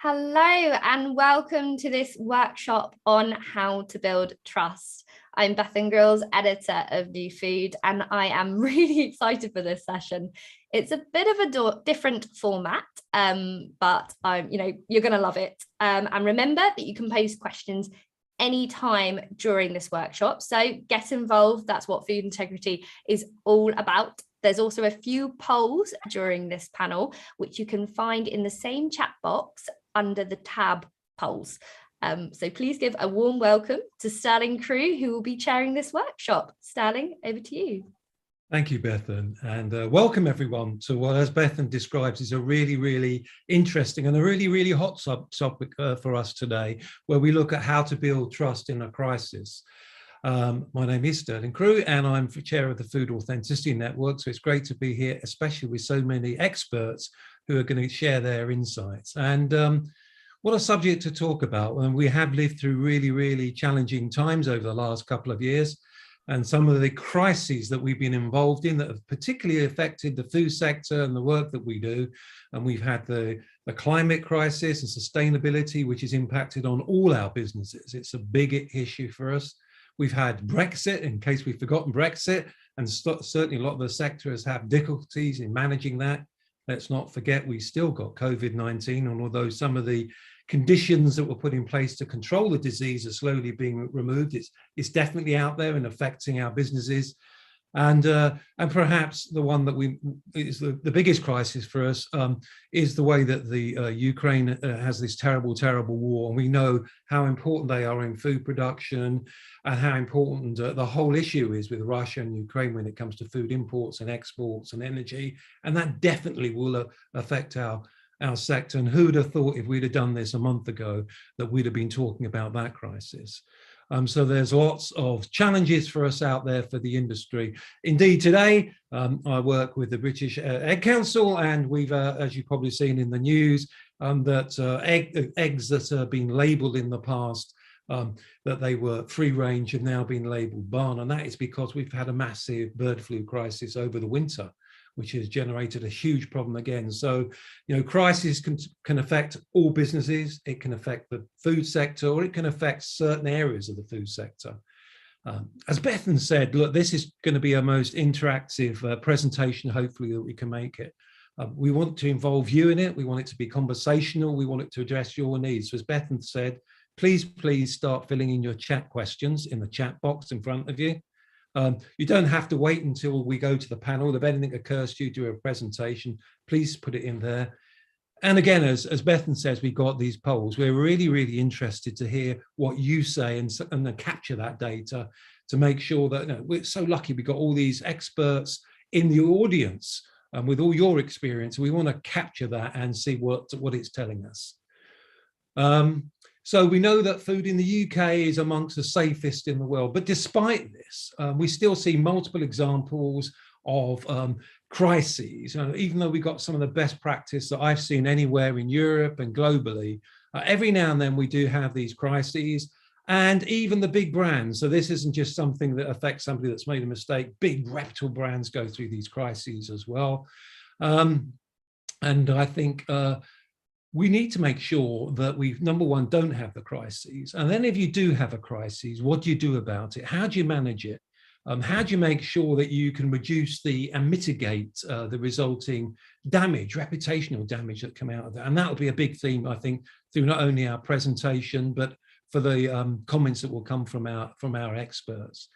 Hello and welcome to this workshop on how to build trust. I'm Bethan Grills, editor of New Food, and I am really excited for this session. It's a bit of a different format, but you're going to love it. And remember that you can post questions anytime during this workshop. So get involved. That's what food integrity is all about. There's also a few polls during this panel, which you can find in the same chat box under the tab polls. So please give a warm welcome to Sterling Crew, who will be chairing this workshop. Sterling, over to you. Thank you, Bethan, and welcome everyone to what, as Bethan describes, is a really interesting and a really hot topic for us today, where we look at how to build trust in a crisis. My name is Sterling Crew, and I'm chair of the Food Authenticity Network, so it's great to be here, especially with so many experts who are going to share their insights. And what a subject to talk about. And we have lived through really challenging times over the last couple of years, and some of the crises that we've been involved in that have particularly affected the food sector and the work that we do. And we've had the climate crisis and sustainability, which has impacted on all our businesses. It's a big issue for us. We've had Brexit, in case we've forgotten Brexit, and certainly a lot of the sectors have difficulties in managing that. Let's not forget we still got COVID-19, and although some of the conditions that were put in place to control the disease are slowly being removed, it's definitely out there and affecting our businesses. And perhaps the one that is the biggest crisis for us is the way that the Ukraine has this terrible war, and we know how important they are in food production and how important the whole issue is with Russia and Ukraine when it comes to food imports and exports and energy, and that definitely will affect our sector. And who'd have thought, if we'd have done this a month ago, that we'd have been talking about that crisis. So there's lots of challenges for us out there for the industry. Indeed, today I work with the British Egg Council, and we've, as you've probably seen in the news, that eggs that have been labelled in the past that they were free range have now been labelled barn, and that is because we've had a massive bird flu crisis over the winter, which has generated a huge problem again. So, crisis can affect all businesses. It can affect the food sector, or it can affect certain areas of the food sector. As Bethan said, look, this is going to be a most interactive presentation, hopefully, that we can make it. We want to involve you in it. We want it to be conversational. We want it to address your needs. So as Bethan said, please start filling in your chat questions in the chat box in front of you. You don't have to wait until we go to the panel. If anything occurs to you during a presentation, please put it in there. And again, as Bethan says, we got these polls. We're really interested to hear what you say and then capture that data to make sure that, we're so lucky we got all these experts in the audience with all your experience. We want to capture that and see what it's telling us. So we know that food in the UK is amongst the safest in the world, but despite this, we still see multiple examples of crises. Even though we got some of the best practice that I've seen anywhere in Europe and globally, every now and then we do have these crises, and even the big brands. So this isn't just something that affects somebody that's made a mistake. Big reputable brands go through these crises as well. And I think we need to make sure that we, number one, don't have the crises. And then if you do have a crisis, what do you do about it? How do you manage it? How do you make sure that you can reduce and mitigate the resulting damage, reputational damage that come out of that? And that will be a big theme, I think, through not only our presentation, but for the comments that will come from our experts.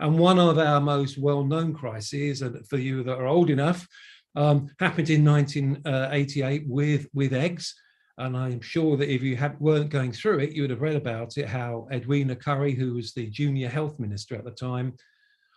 And one of our most well-known crises, and for you that are old enough, happened in 1988 with eggs. And I'm sure that if you weren't going through it, you would have read about it, how Edwina Currie, who was the junior health minister at the time,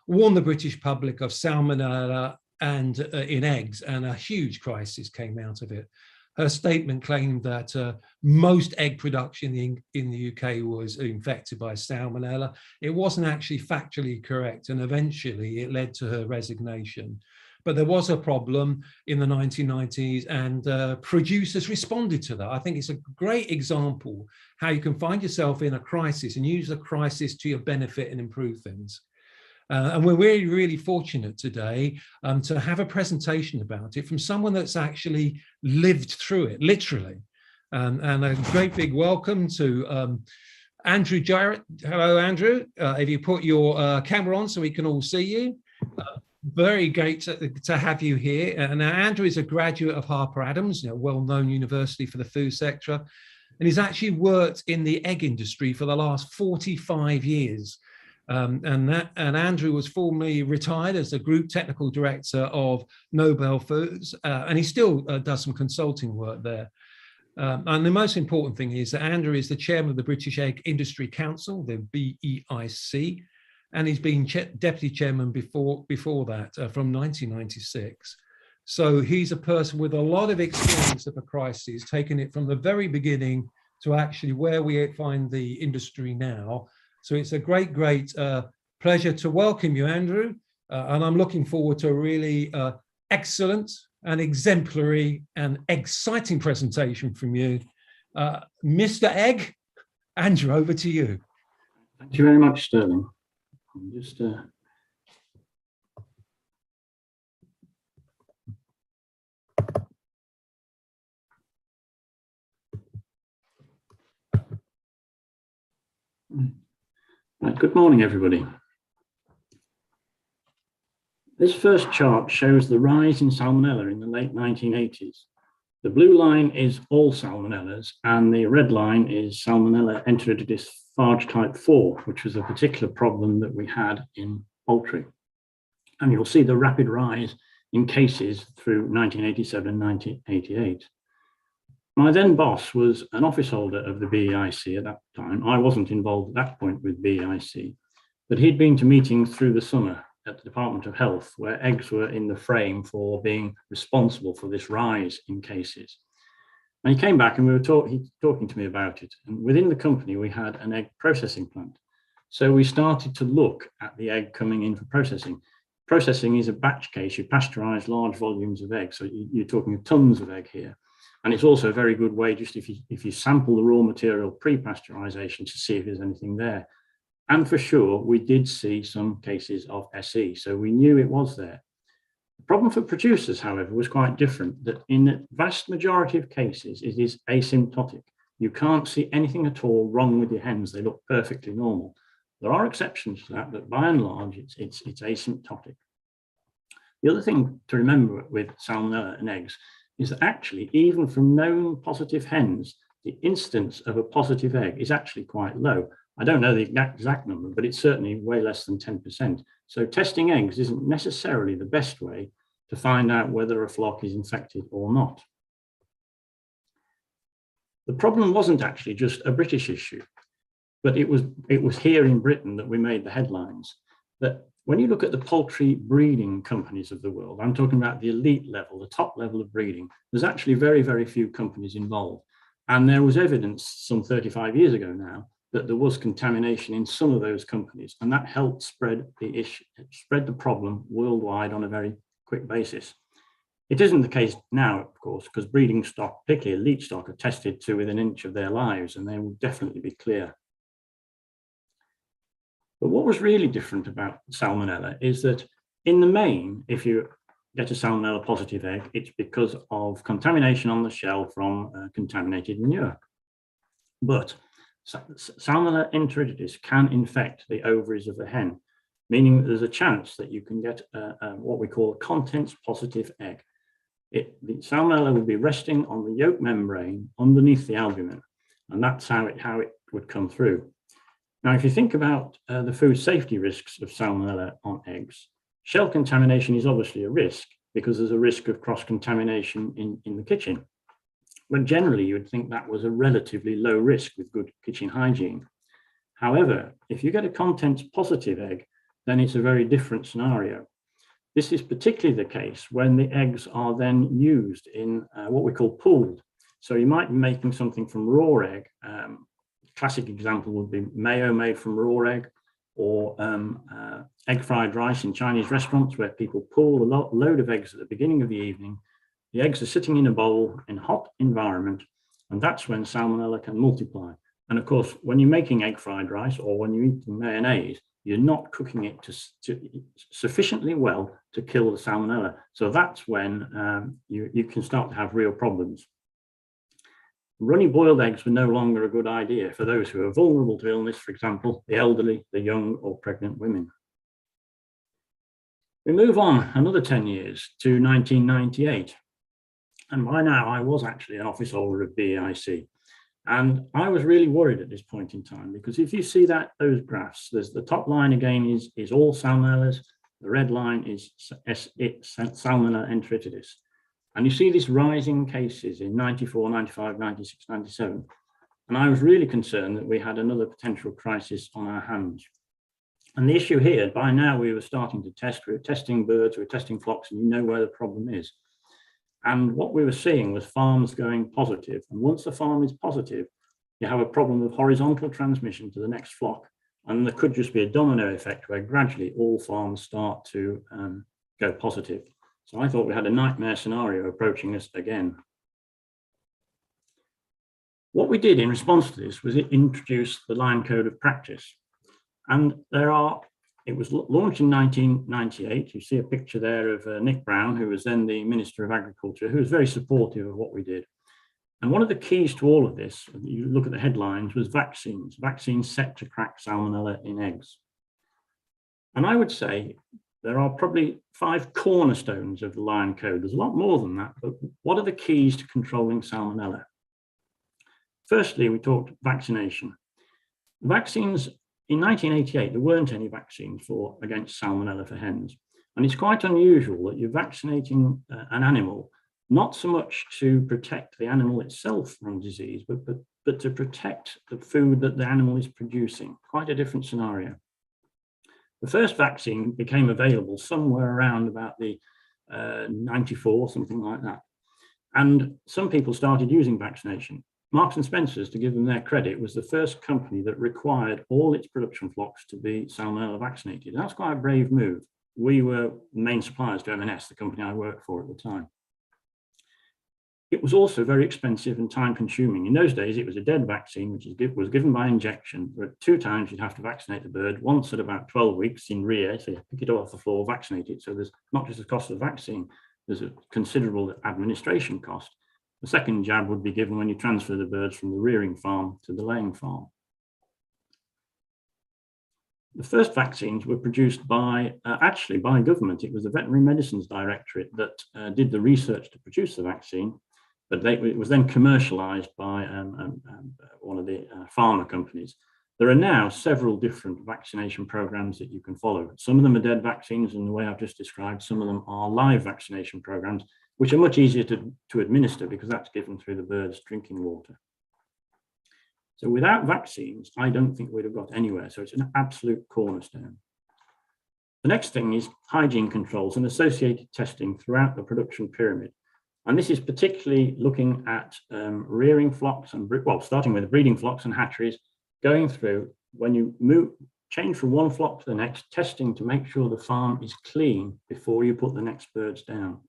warned the British public of salmonella and in eggs, and a huge crisis came out of it. Her statement claimed that most egg production in the UK was infected by salmonella. It wasn't actually factually correct, and eventually it led to her resignation. But there was a problem in the 1990s, and producers responded to that. I think it's a great example how you can find yourself in a crisis and use the crisis to your benefit and improve things. And we're really fortunate today to have a presentation about it from someone that's actually lived through it, literally. And a great big welcome to Andrew Jarrett. Hello, Andrew. If you put your camera on so we can all see you. Very great to have you here. Now, Andrew is a graduate of Harper Adams, well-known university for the food sector, and he's actually worked in the egg industry for the last 45 years. And Andrew was formerly retired as the group technical director of Nobel Foods, and he still does some consulting work there. And the most important thing is that Andrew is the chairman of the British Egg Industry Council, the BEIC, and he's been deputy chairman before that from 1996. So he's a person with a lot of experience of a crisis, taking it from the very beginning to actually where we find the industry now. So it's a great pleasure to welcome you, Andrew. And I'm looking forward to a really excellent and exemplary and exciting presentation from you. Mr. Egg, Andrew, over to you. Thank you very much, Sterling. I'm just right, good morning, everybody. This first chart shows the rise in Salmonella in the late 1980s. The blue line is all Salmonellas, and the red line is Salmonella Enteritidis Phage type 4, which was a particular problem that we had in poultry. And you'll see the rapid rise in cases through 1987 and 1988. My then boss was an office holder of the BEIC at that time. I wasn't involved at that point with BEIC, but he'd been to meetings through the summer at the Department of Health, where eggs were in the frame for being responsible for this rise in cases. And he came back and we were talking to me about it. And within the company, we had an egg processing plant. So we started to look at the egg coming in for processing. Processing is a batch case. You pasteurize large volumes of eggs. So you're talking tons of egg here. And it's also a very good way, just if you sample the raw material pre-pasteurization to see if there's anything there. And for sure, we did see some cases of SE. So we knew it was there. The problem for producers, however, was quite different, that in the vast majority of cases, it is asymptotic. You can't see anything at all wrong with your hens. They look perfectly normal. There are exceptions to that, but by and large, it's asymptotic. The other thing to remember with Salmonella and eggs is that actually, even from known positive hens, the incidence of a positive egg is actually quite low. I don't know the exact number, but it's certainly way less than 10%. So testing eggs isn't necessarily the best way to find out whether a flock is infected or not. The problem wasn't actually just a British issue, but it was here in Britain that we made the headlines. That when you look at the poultry breeding companies of the world, I'm talking about the elite level, the top level of breeding, there's actually very, very few companies involved. And there was evidence some 35 years ago now that there was contamination in some of those companies, and that helped spread the issue, spread the problem worldwide on a very quick basis. It isn't the case now, of course, because breeding stock, particularly elite stock, are tested to within an inch of their lives, and they will definitely be clear. But what was really different about Salmonella is that in the main, if you get a Salmonella positive egg, it's because of contamination on the shell from contaminated manure. But Salmonella enteritidis can infect the ovaries of the hen, meaning that there's a chance that you can get what we call a contents positive egg. The Salmonella would be resting on the yolk membrane underneath the albumin, and that's how it would come through. Now, if you think about the food safety risks of Salmonella on eggs, shell contamination is obviously a risk because there's a risk of cross-contamination in the kitchen. But generally, you would think that was a relatively low risk with good kitchen hygiene. However, if you get a contents positive egg, then it's a very different scenario. This is particularly the case when the eggs are then used in what we call pooled. So you might be making something from raw egg. Classic example would be mayo made from raw egg, or egg fried rice in Chinese restaurants where people pool a load of eggs at the beginning of the evening. The eggs are sitting in a bowl in a hot environment, and that's when Salmonella can multiply. And of course, when you're making egg fried rice or when you're eating mayonnaise, you're not cooking it sufficiently well to kill the Salmonella. So that's when you can start to have real problems. Runny boiled eggs were no longer a good idea for those who are vulnerable to illness, for example, the elderly, the young or pregnant women. We move on another 10 years to 1998. And by now I was actually an office holder of BEIC. And I was really worried at this point in time, because if you see those graphs, there's the top line again is all salmonellas. The red line is Salmonella enteritidis. And you see these rising cases in 94, 95, 96, 97. And I was really concerned that we had another potential crisis on our hands. And the issue here, by now we were starting to test, we were testing birds, we were testing flocks, and you know where the problem is. And what we were seeing was farms going positive. And once the farm is positive, you have a problem of horizontal transmission to the next flock. And there could just be a domino effect where gradually all farms start to go positive. So I thought we had a nightmare scenario approaching us again. What we did in response to this was it introduced the Line Code of Practice. And it was launched in 1998. You see a picture there of Nick Brown, who was then the Minister of Agriculture, who was very supportive of what we did. And one of the keys to all of this, you look at the headlines, was vaccines set to crack salmonella in eggs. And I would say there are probably 5 cornerstones of the Line Code. There's a lot more than that, but what are the keys to controlling salmonella? Firstly, we talked vaccination. Vaccines. In 1988, there weren't any vaccines against salmonella for hens. And it's quite unusual that you're vaccinating an animal, not so much to protect the animal itself from disease, but to protect the food that the animal is producing. Quite a different scenario. The first vaccine became available somewhere around about the 94, something like that. And some people started using vaccination. Marks and Spencer's, to give them their credit, was the first company that required all its production flocks to be salmonella vaccinated. That's quite a brave move. We were main suppliers to M&S, the company I worked for at the time. It was also very expensive and time consuming. In those days, it was a dead vaccine, which was given by injection. But 2 times you'd have to vaccinate the bird, once at about 12 weeks in rear, so you pick it off the floor, vaccinate it. So there's not just the cost of the vaccine, there's a considerable administration cost. The second jab would be given when you transfer the birds from the rearing farm to the laying farm. The first vaccines were produced actually by government. It was the Veterinary Medicines Directorate that did the research to produce the vaccine, but it was then commercialized by one of the pharma companies. There are now several different vaccination programs that you can follow. Some of them are dead vaccines in the way I've just described. Some of them are live vaccination programs, which are much easier to administer because that's given through the bird's drinking water. So without vaccines, I don't think we'd have got anywhere. So it's an absolute cornerstone. The next thing is hygiene controls and associated testing throughout the production pyramid. And this is particularly looking at rearing flocks and, starting with the breeding flocks and hatcheries, going through when you change from one flock to the next, testing to make sure the farm is clean before you put the next birds down.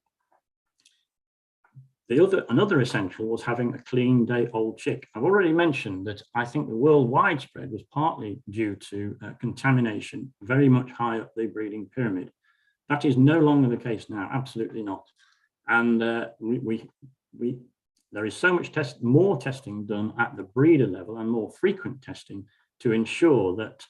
Another essential was having a clean day-old chick. I've already mentioned that I think the worldwide spread was partly due to contamination very much high up the breeding pyramid. That is no longer the case now, absolutely not. And there is so much more testing done at the breeder level and more frequent testing to ensure that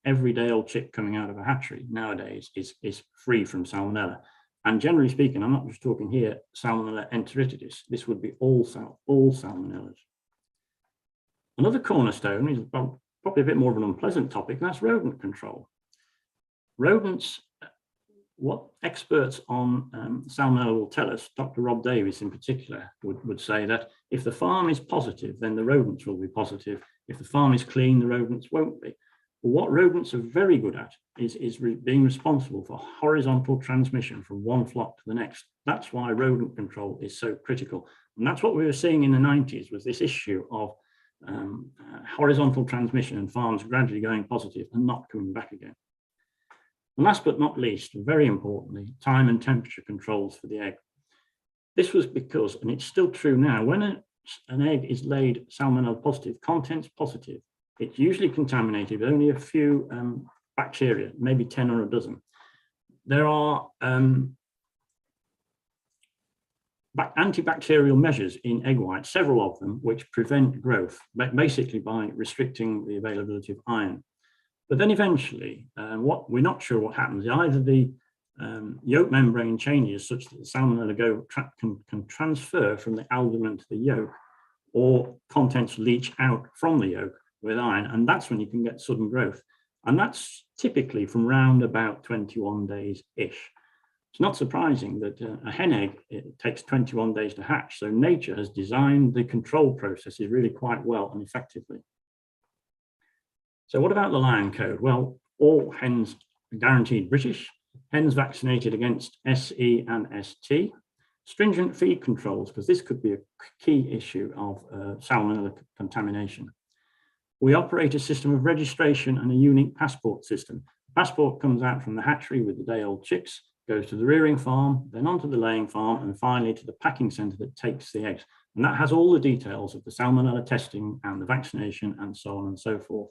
every day-old chick coming out of a hatchery nowadays is free from salmonella. And generally speaking, I'm not just talking here Salmonella enteritidis. This would be all salmonellas. Another cornerstone is probably a bit more of an unpleasant topic, and that's rodent control. Rodents, what experts on salmonella will tell us, Dr. Rob Davis in particular, would say that if the farm is positive, then the rodents will be positive. If the farm is clean, the rodents won't be. But what rodents are very good at is being responsible for horizontal transmission from one flock to the next. That's why rodent control is so critical. And that's what we were seeing in the 90s, was this issue of horizontal transmission and farms gradually going positive and not coming back again. And last but not least, very importantly, time and temperature controls for the egg. This was because, and it's still true now, when an egg is laid salmonella positive, contents positive, it's usually contaminated with only a few bacteria, maybe 10 or a dozen. There are antibacterial measures in egg whites, several of them, which prevent growth, basically by restricting the availability of iron. But then eventually, what we're not sure what happens, either the yolk membrane changes such that the salmonella can transfer from the albumin to the yolk, or contents leach out from the yolk with iron, and that's when you can get sudden growth. And that's typically from round about 21 days-ish. It's not surprising that a hen egg, it takes 21 days to hatch, so nature has designed the control processes really quite well and effectively. So what about the Lion Code? Well, all hens are guaranteed British, hens vaccinated against SE and ST, stringent feed controls, because this could be a key issue of salmonella contamination. We operate a system of registration and a unique passport system. The passport comes out from the hatchery with the day-old chicks, goes to the rearing farm, then onto the laying farm, and finally to the packing centre that takes the eggs. And that has all the details of the salmonella testing and the vaccination and so on and so forth.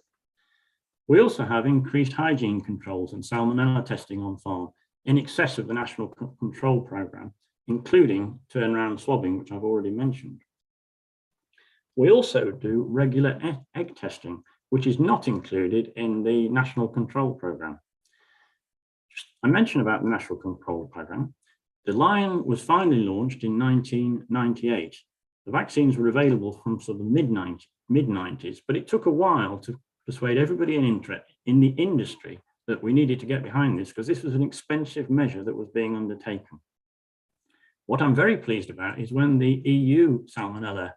We also have increased hygiene controls and salmonella testing on farm in excess of the National Control Programme, including turnaround swabbing, which I've already mentioned. We also do regular egg testing, which is not included in the National Control Programme. I mentioned about the National Control Programme. The Lion was finally launched in 1998. The vaccines were available from sort of the mid-90s, but it took a while to persuade everybody in the industry that we needed to get behind this, because this was an expensive measure that was being undertaken. What I'm very pleased about is when the EU Salmonella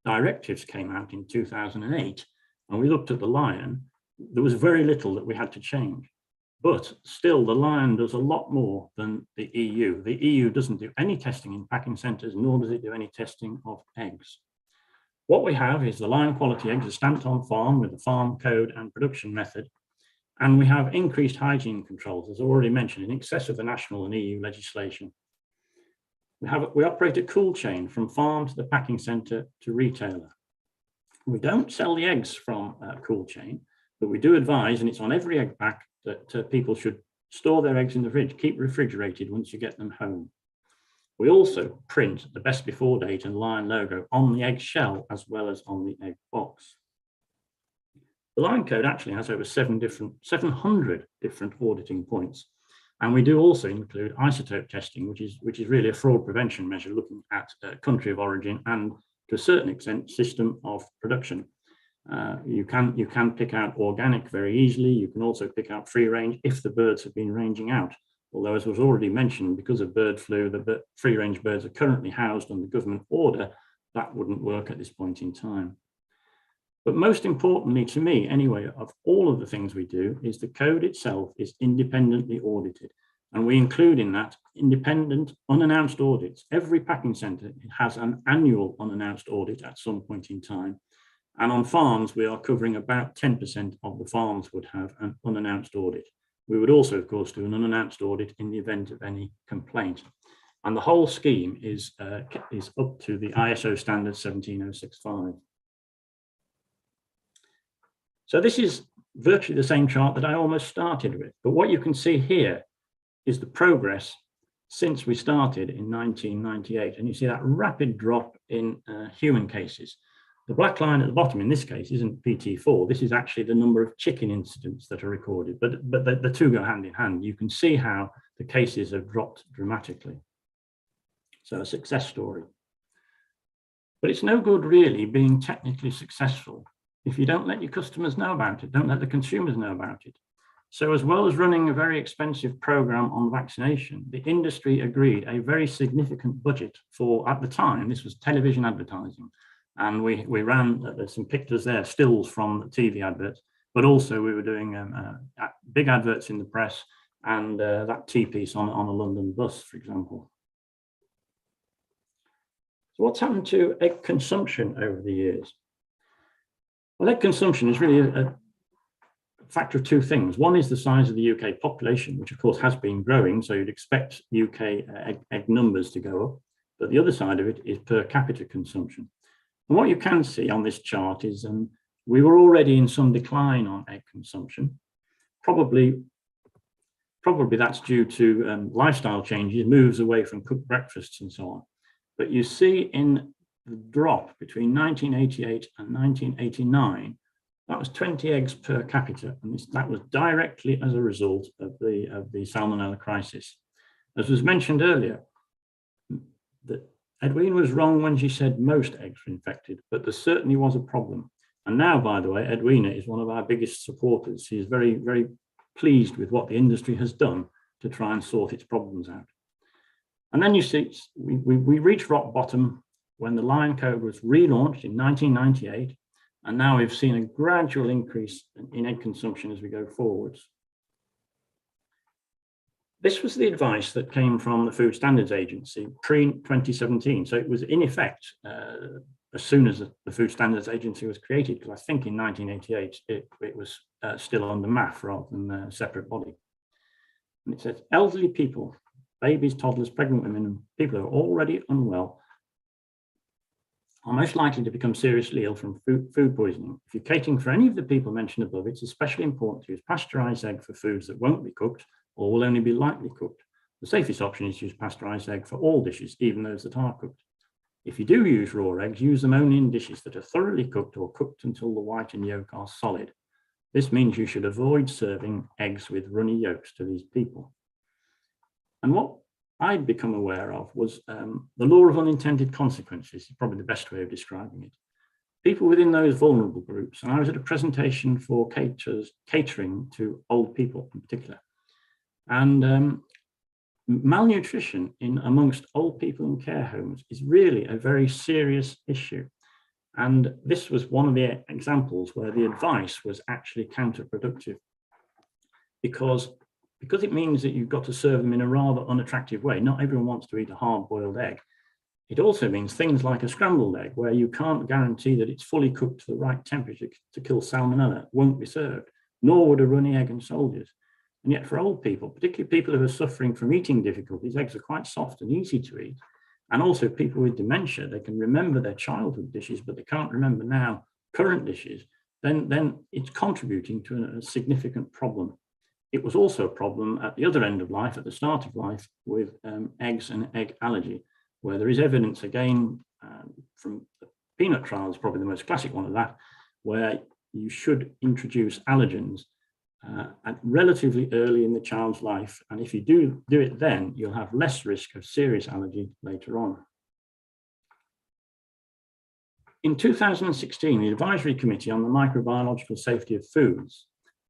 Directives came out in 2008, and we looked at the Lion, there was very little that we had to change. But still, the Lion does a lot more than the EU. The EU doesn't do any testing in packing centres, nor does it do any testing of eggs. What we have is the Lion quality eggs are stamped on farm with the farm code and production method. And we have increased hygiene controls, as already mentioned, in excess of the national and EU legislation. We operate a cool chain from farm to the packing centre to retailer. We don't sell the eggs from a cool chain, but we do advise, and it's on every egg pack, that people should store their eggs in the fridge, keep refrigerated once you get them home. We also print the best before date and Lion logo on the egg shell as well as on the egg box. The Lion Code actually has over 700 different auditing points. And we do also include isotope testing, which is really a fraud prevention measure looking at country of origin and to a certain extent system of production. You can pick out organic very easily. You can also pick out free range if the birds have been ranging out. Although, as was already mentioned, because of bird flu, the free range birds are currently housed under government order. That wouldn't work at this point in time. But most importantly to me, anyway, of all of the things we do, is the code itself is independently audited. And we include in that independent unannounced audits. Every packing centre has an annual unannounced audit at some point in time. And on farms, we are covering about 10% of the farms would have an unannounced audit. We would also, of course, do an unannounced audit in the event of any complaint. And the whole scheme is up to the ISO standard 17065. So this is virtually the same chart that I almost started with. But what you can see here is the progress since we started in 1998. And you see that rapid drop in human cases. The black line at the bottom in this case isn't PT4. This is actually the number of chicken incidents that are recorded, but the two go hand in hand. You can see how the cases have dropped dramatically. So a success story. But it's no good really being technically successful if you don't let your customers know about it, don't let the consumers know about it. So as well as running a very expensive program on vaccination, the industry agreed a very significant budget for, at the time, this was television advertising. And we ran, there's some pictures there, stills from the TV adverts, but also we were doing big adverts in the press and that tea piece on a London bus, for example. So what's happened to egg consumption over the years? Well, egg consumption is really a factor of two things. One is the size of the UK population, which of course has been growing, so you'd expect UK egg numbers to go up. But the other side of it is per capita consumption. And what you can see on this chart is we were already in some decline on egg consumption. Probably that's due to lifestyle changes, moves away from cooked breakfasts and so on. But you see in the drop between 1988 and 1989, that was 20 eggs per capita, and that was directly as a result of the Salmonella crisis. As was mentioned earlier, that Edwina was wrong when she said most eggs were infected, but there certainly was a problem. And now, by the way, Edwina is one of our biggest supporters. She is very, very pleased with what the industry has done to try and sort its problems out. And then you see, we reached rock bottom when the Lion Code was relaunched in 1998. And now we've seen a gradual increase in egg consumption as we go forwards. This was the advice that came from the Food Standards Agency pre-2017. So it was in effect as soon as the Food Standards Agency was created, because I think in 1988 it was still under MAF rather than a separate body. And it says, elderly people, babies, toddlers, pregnant women, and people who are already unwell are most likely to become seriously ill from food poisoning. If you're catering for any of the people mentioned above, it's especially important to use pasteurized egg for foods that won't be cooked or will only be lightly cooked. The safest option is to use pasteurized egg for all dishes, even those that are cooked. If you do use raw eggs, use them only in dishes that are thoroughly cooked or cooked until the white and yolk are solid. This means you should avoid serving eggs with runny yolks to these people. And what I'd become aware of was the law of unintended consequences is probably the best way of describing it. People within those vulnerable groups, and I was at a presentation for catering to old people in particular, and malnutrition amongst old people in care homes is really a very serious issue. And this was one of the examples where the advice was actually counterproductive, because it means that you've got to serve them in a rather unattractive way. Not everyone wants to eat a hard-boiled egg. It also means things like a scrambled egg, where you can't guarantee that it's fully cooked to the right temperature to kill salmonella, won't be served, nor would a runny egg and soldiers. And yet for old people, particularly people who are suffering from eating difficulties, eggs are quite soft and easy to eat. And also people with dementia, they can remember their childhood dishes, but they can't remember now current dishes. Then it's contributing to a significant problem. It was also a problem at the other end of life, at the start of life, with eggs and egg allergy, where there is evidence again from the peanut trial is probably the most classic one of that, where you should introduce allergens at relatively early in the child's life. And if you do it then, you'll have less risk of serious allergy later on. In 2016, the Advisory Committee on the Microbiological Safety of Foods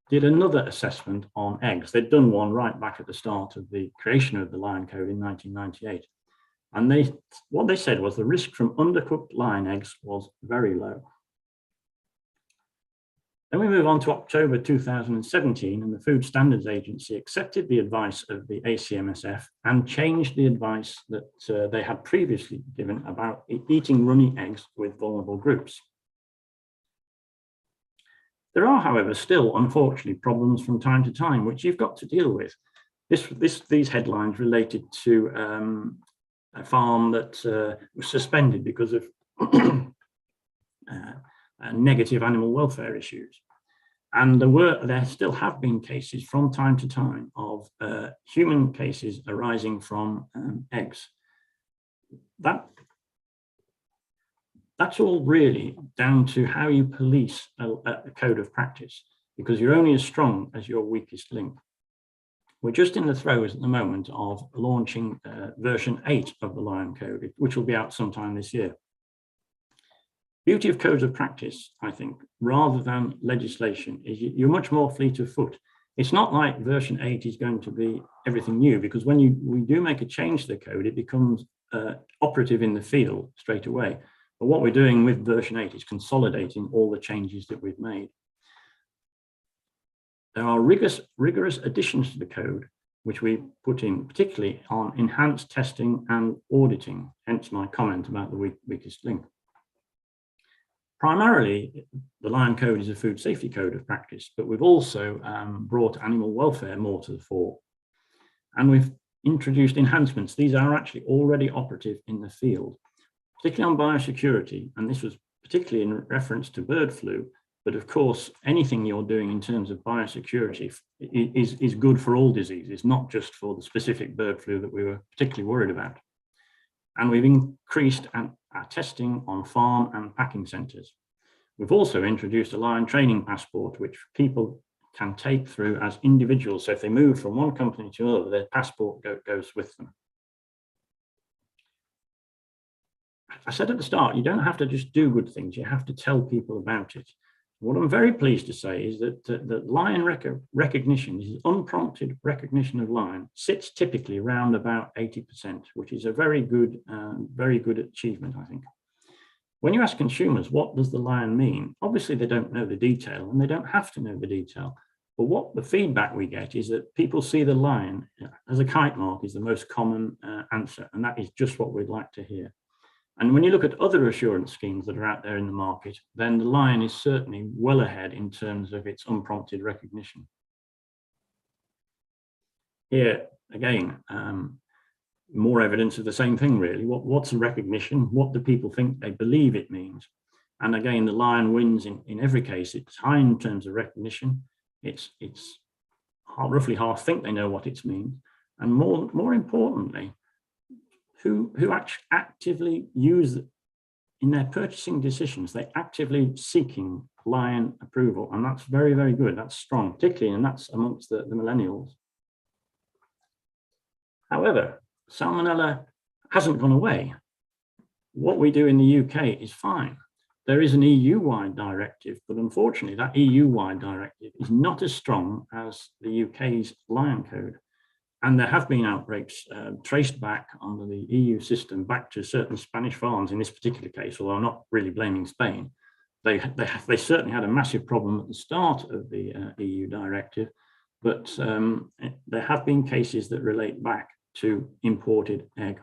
did another assessment on eggs. They'd done one right back at the start of the creation of the Lion Code in 1998. And what they said was the risk from undercooked lion eggs was very low. Then we move on to October 2017, and the Food Standards Agency accepted the advice of the ACMSF and changed the advice that they had previously given about eating runny eggs with vulnerable groups. There are, however, still, unfortunately, problems from time to time, which you've got to deal with. These headlines related to a farm that was suspended because of negative animal welfare issues. And there still have been cases from time to time of human cases arising from eggs. That's all really down to how you police a code of practice, because you're only as strong as your weakest link. We're just in the throes at the moment of launching version 8 of the Lion Code, which will be out sometime this year. Beauty of codes of practice, I think, rather than legislation, is you're much more fleet of foot. It's not like version 8 is going to be everything new, because when we do make a change to the code, it becomes operative in the field straight away. But what we're doing with version 8 is consolidating all the changes that we've made. There are rigorous additions to the code, which we put in, particularly on enhanced testing and auditing, hence my comment about the weakest link. Primarily, the Lion Code is a food safety code of practice, but we've also brought animal welfare more to the fore. And we've introduced enhancements. These are actually already operative in the field, particularly on biosecurity. And this was particularly in reference to bird flu. But of course, anything you're doing in terms of biosecurity is good for all diseases, not just for the specific bird flu that we were particularly worried about. And we've increased our testing on farm and packing centres. We've also introduced a lion training passport, which people can take through as individuals. So if they move from one company to another, their passport goes with them. I said at the start, you don't have to just do good things, you have to tell people about it. What I'm very pleased to say is that lion recognition, this unprompted recognition of lion, sits typically around about 80%, which is a very good achievement, I think. When you ask consumers, what does the lion mean? Obviously, they don't know the detail, and they don't have to know the detail. But what the feedback we get is that people see the lion as a kite mark is the most common answer, and that is just what we'd like to hear. And when you look at other assurance schemes that are out there in the market, then the lion is certainly well ahead in terms of its unprompted recognition. Here, again, more evidence of the same thing, really. What's a recognition? What do people think they believe it means? And again, the lion wins in every case. It's high in terms of recognition. It's roughly half think they know what it means. And more importantly, who actively use in their purchasing decisions, they're actively seeking lion approval. And that's very, very good. That's strong, particularly, and that's amongst the millennials. However, Salmonella hasn't gone away. What we do in the UK is fine. There is an EU-wide directive, but unfortunately that EU-wide directive is not as strong as the UK's Lion Code. And there have been outbreaks traced back under the EU system back to certain Spanish farms in this particular case, although I'm not really blaming Spain. They certainly had a massive problem at the start of the EU directive, but there have been cases that relate back to imported egg.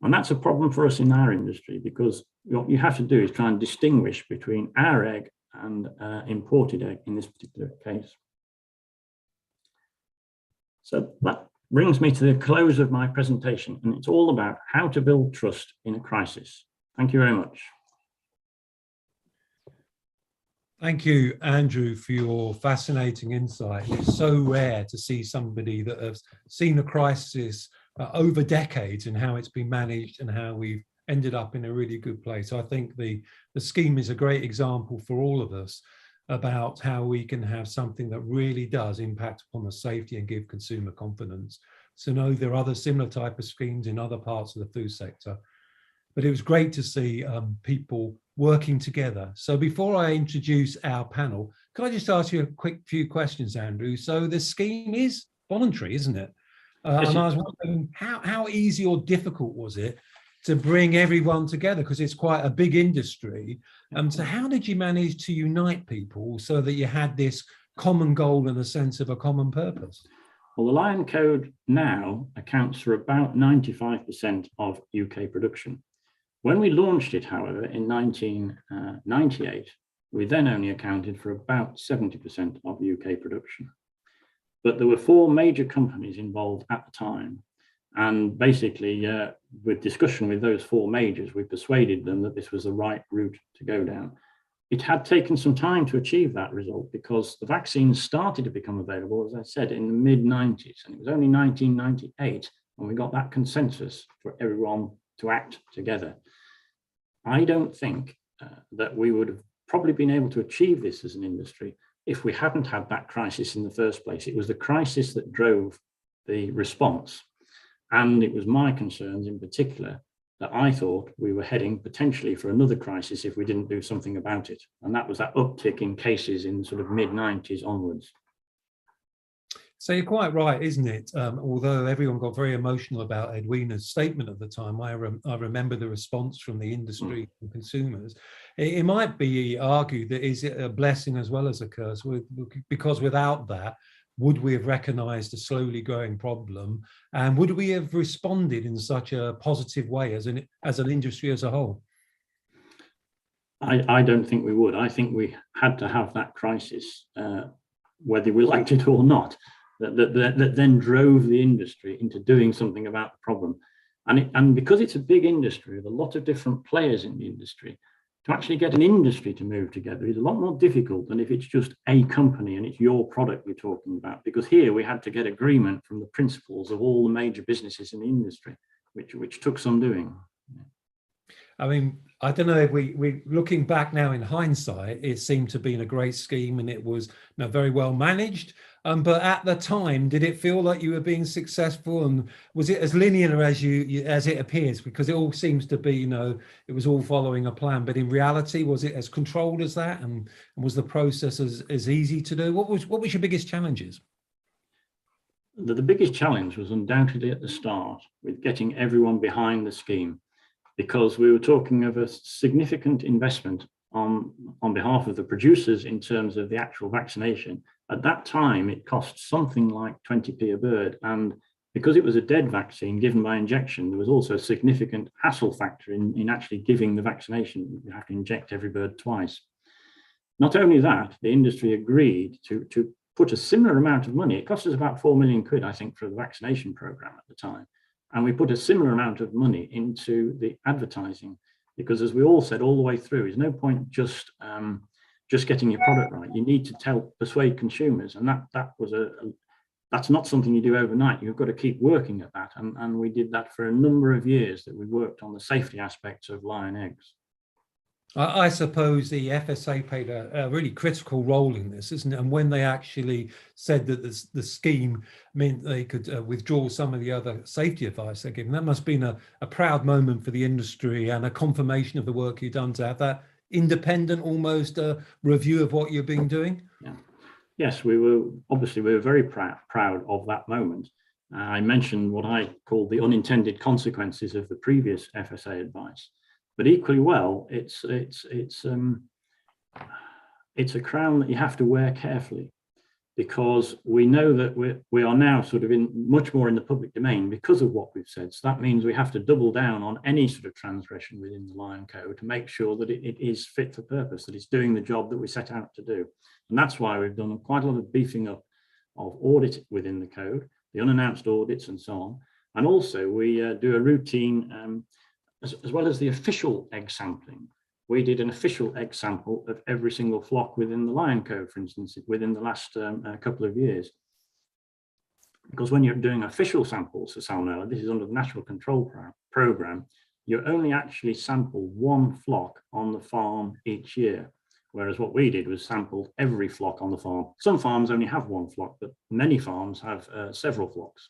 And that's a problem for us in our industry, because what you have to do is try and distinguish between our egg and imported egg in this particular case. So that brings me to the close of my presentation, and it's all about how to build trust in a crisis. Thank you very much. Thank you, Andrew, for your fascinating insight. It's so rare to see somebody that has seen a crisis over decades and how it's been managed and how we've ended up in a really good place. I think the scheme is a great example for all of us about how we can have something that really does impact upon the safety and give consumer confidence. So no, there are other similar type of schemes in other parts of the food sector, but it was great to see people working together. So before I introduce our panel, can I just ask you a quick few questions, Andrew? So the scheme is voluntary, isn't it? And I was wondering, how easy or difficult was it to bring everyone together, because it's quite a big industry. So how did you manage to unite people so that you had this common goal and a sense of a common purpose? Well, the Lion Code now accounts for about 95% of UK production. When we launched it, however, in 1998, we then only accounted for about 70% of UK production. But there were 4 major companies involved at the time. And basically, with discussion with those 4 majors, we persuaded them that this was the right route to go down. It had taken some time to achieve that result because the vaccines started to become available, as I said, in the mid-90s. And it was only 1998 when we got that consensus for everyone to act together. I don't think that we would have probably been able to achieve this as an industry if we hadn't had that crisis in the first place. It was the crisis that drove the response. And it was my concerns in particular that I thought we were heading potentially for another crisis if we didn't do something about it. And that was that uptick in cases in sort of mid-90s onwards. So you're quite right, isn't it? Although everyone got very emotional about Edwina's statement at the time, I remember the response from the industry and consumers. It might be argued that is it a blessing as well as a curse, because without that, would we have recognised a slowly growing problem, and would we have responded in such a positive way as an industry as a whole? I don't think we would. I think we had to have that crisis, whether we liked it or not, that then drove the industry into doing something about the problem. And because it's a big industry with a lot of different players in the industry, to actually get an industry to move together is a lot more difficult than if it's just a company and it's your product we're talking about. Because here we had to get agreement from the principals of all the major businesses in the industry, which took some doing. I mean, I don't know if we looking back now in hindsight, it seemed to be a great scheme and it was very well managed. But at the time, did it feel like you were being successful, and was it as linear as as it appears? Because it all seems to be, it was all following a plan. But in reality, was it as controlled as that, and was the process as easy to do? What was your biggest challenges? The biggest challenge was undoubtedly at the start with getting everyone behind the scheme, because we were talking of a significant investment on behalf of the producers in terms of the actual vaccination. At that time, it cost something like 20p a bird. And because it was a dead vaccine given by injection, there was also a significant hassle factor in actually giving the vaccination. You have to inject every bird twice. Not only that, the industry agreed to put a similar amount of money. It cost us about 4 million quid, I think, for the vaccination program at the time. And we put a similar amount of money into the advertising, because as we all said all the way through, there's no point just getting your product right. You need to persuade consumers, and that's not something you do overnight. You've got to keep working at that, and we did that for a number of years. That we worked on the safety aspects of lion eggs. I suppose the FSA played a really critical role in this, isn't it? And when they actually said that the scheme meant they could withdraw some of the other safety advice they're giving, that must have been a proud moment for the industry and a confirmation of the work you've done to have that independent, almost review of what you've been doing. Yeah. Yes, we were very proud of that moment. I mentioned what I called the unintended consequences of the previous FSA advice. But equally well, it's a crown that you have to wear carefully, because we know that we are now sort of much more in the public domain because of what we've said. So that means we have to double down on any sort of transgression within the Lion Code to make sure that it is fit for purpose, that it's doing the job that we set out to do. And that's why we've done quite a lot of beefing up of audit within the code, the unannounced audits and so on. And also we do a routine as well as the official egg sampling. We did an official egg sample of every single flock within the Lion Code, for instance, within the last couple of years. Because when you're doing official samples for Salmonella, this is under the National Control Program, you only actually sample one flock on the farm each year. Whereas what we did was sample every flock on the farm. Some farms only have one flock, but many farms have several flocks.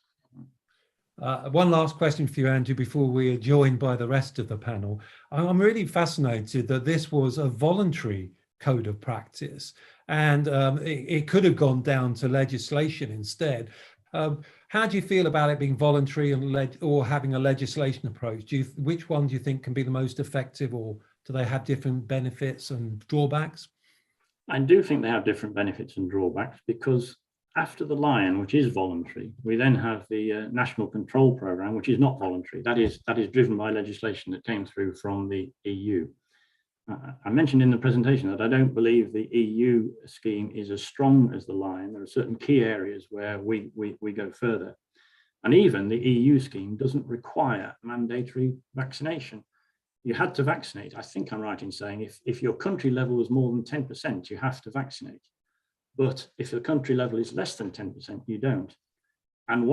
One last question for you, Andrew, before we are joined by the rest of the panel. I'm really fascinated that this was a voluntary code of practice, and it could have gone down to legislation instead. How do you feel about it being voluntary or having a legislation approach? Which one do you think can be the most effective, or do they have different benefits and drawbacks? I do think they have different benefits and drawbacks, because after the lion, which is voluntary, we then have the National Control Program, which is not voluntary. That is driven by legislation that came through from the EU. I mentioned in the presentation that I don't believe the EU scheme is as strong as the lion. There are certain key areas where we go further. And even the EU scheme doesn't require mandatory vaccination. You had to vaccinate. I think I'm right in saying if your country level is more than 10%, you have to vaccinate. But if the country level is less than 10%, you don't. And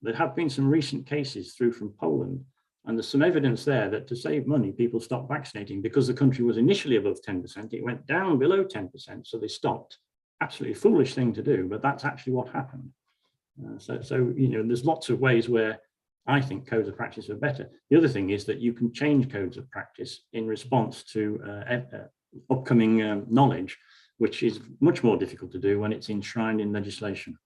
there have been some recent cases through from Poland, and there's some evidence there that to save money, people stopped vaccinating because the country was initially above 10%. It went down below 10%, so they stopped. Absolutely foolish thing to do, but that's actually what happened. So there's lots of ways where I think codes of practice are better. The other thing is that you can change codes of practice in response to upcoming knowledge, which is much more difficult to do when it's enshrined in legislation.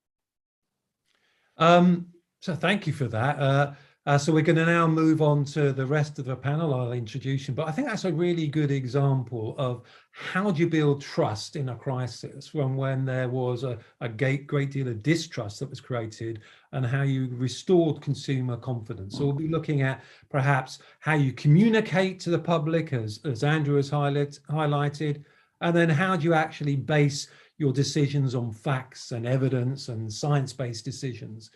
So thank you for that. So we're going to now move on to the rest of the panel. I'll introduce you, but I think that's a really good example of how do you build trust in a crisis when there was a great deal of distrust that was created, and how you restored consumer confidence. So we'll be looking at perhaps how you communicate to the public, as Andrew has highlighted, and then how do you actually base your decisions on facts and evidence and science-based decisions.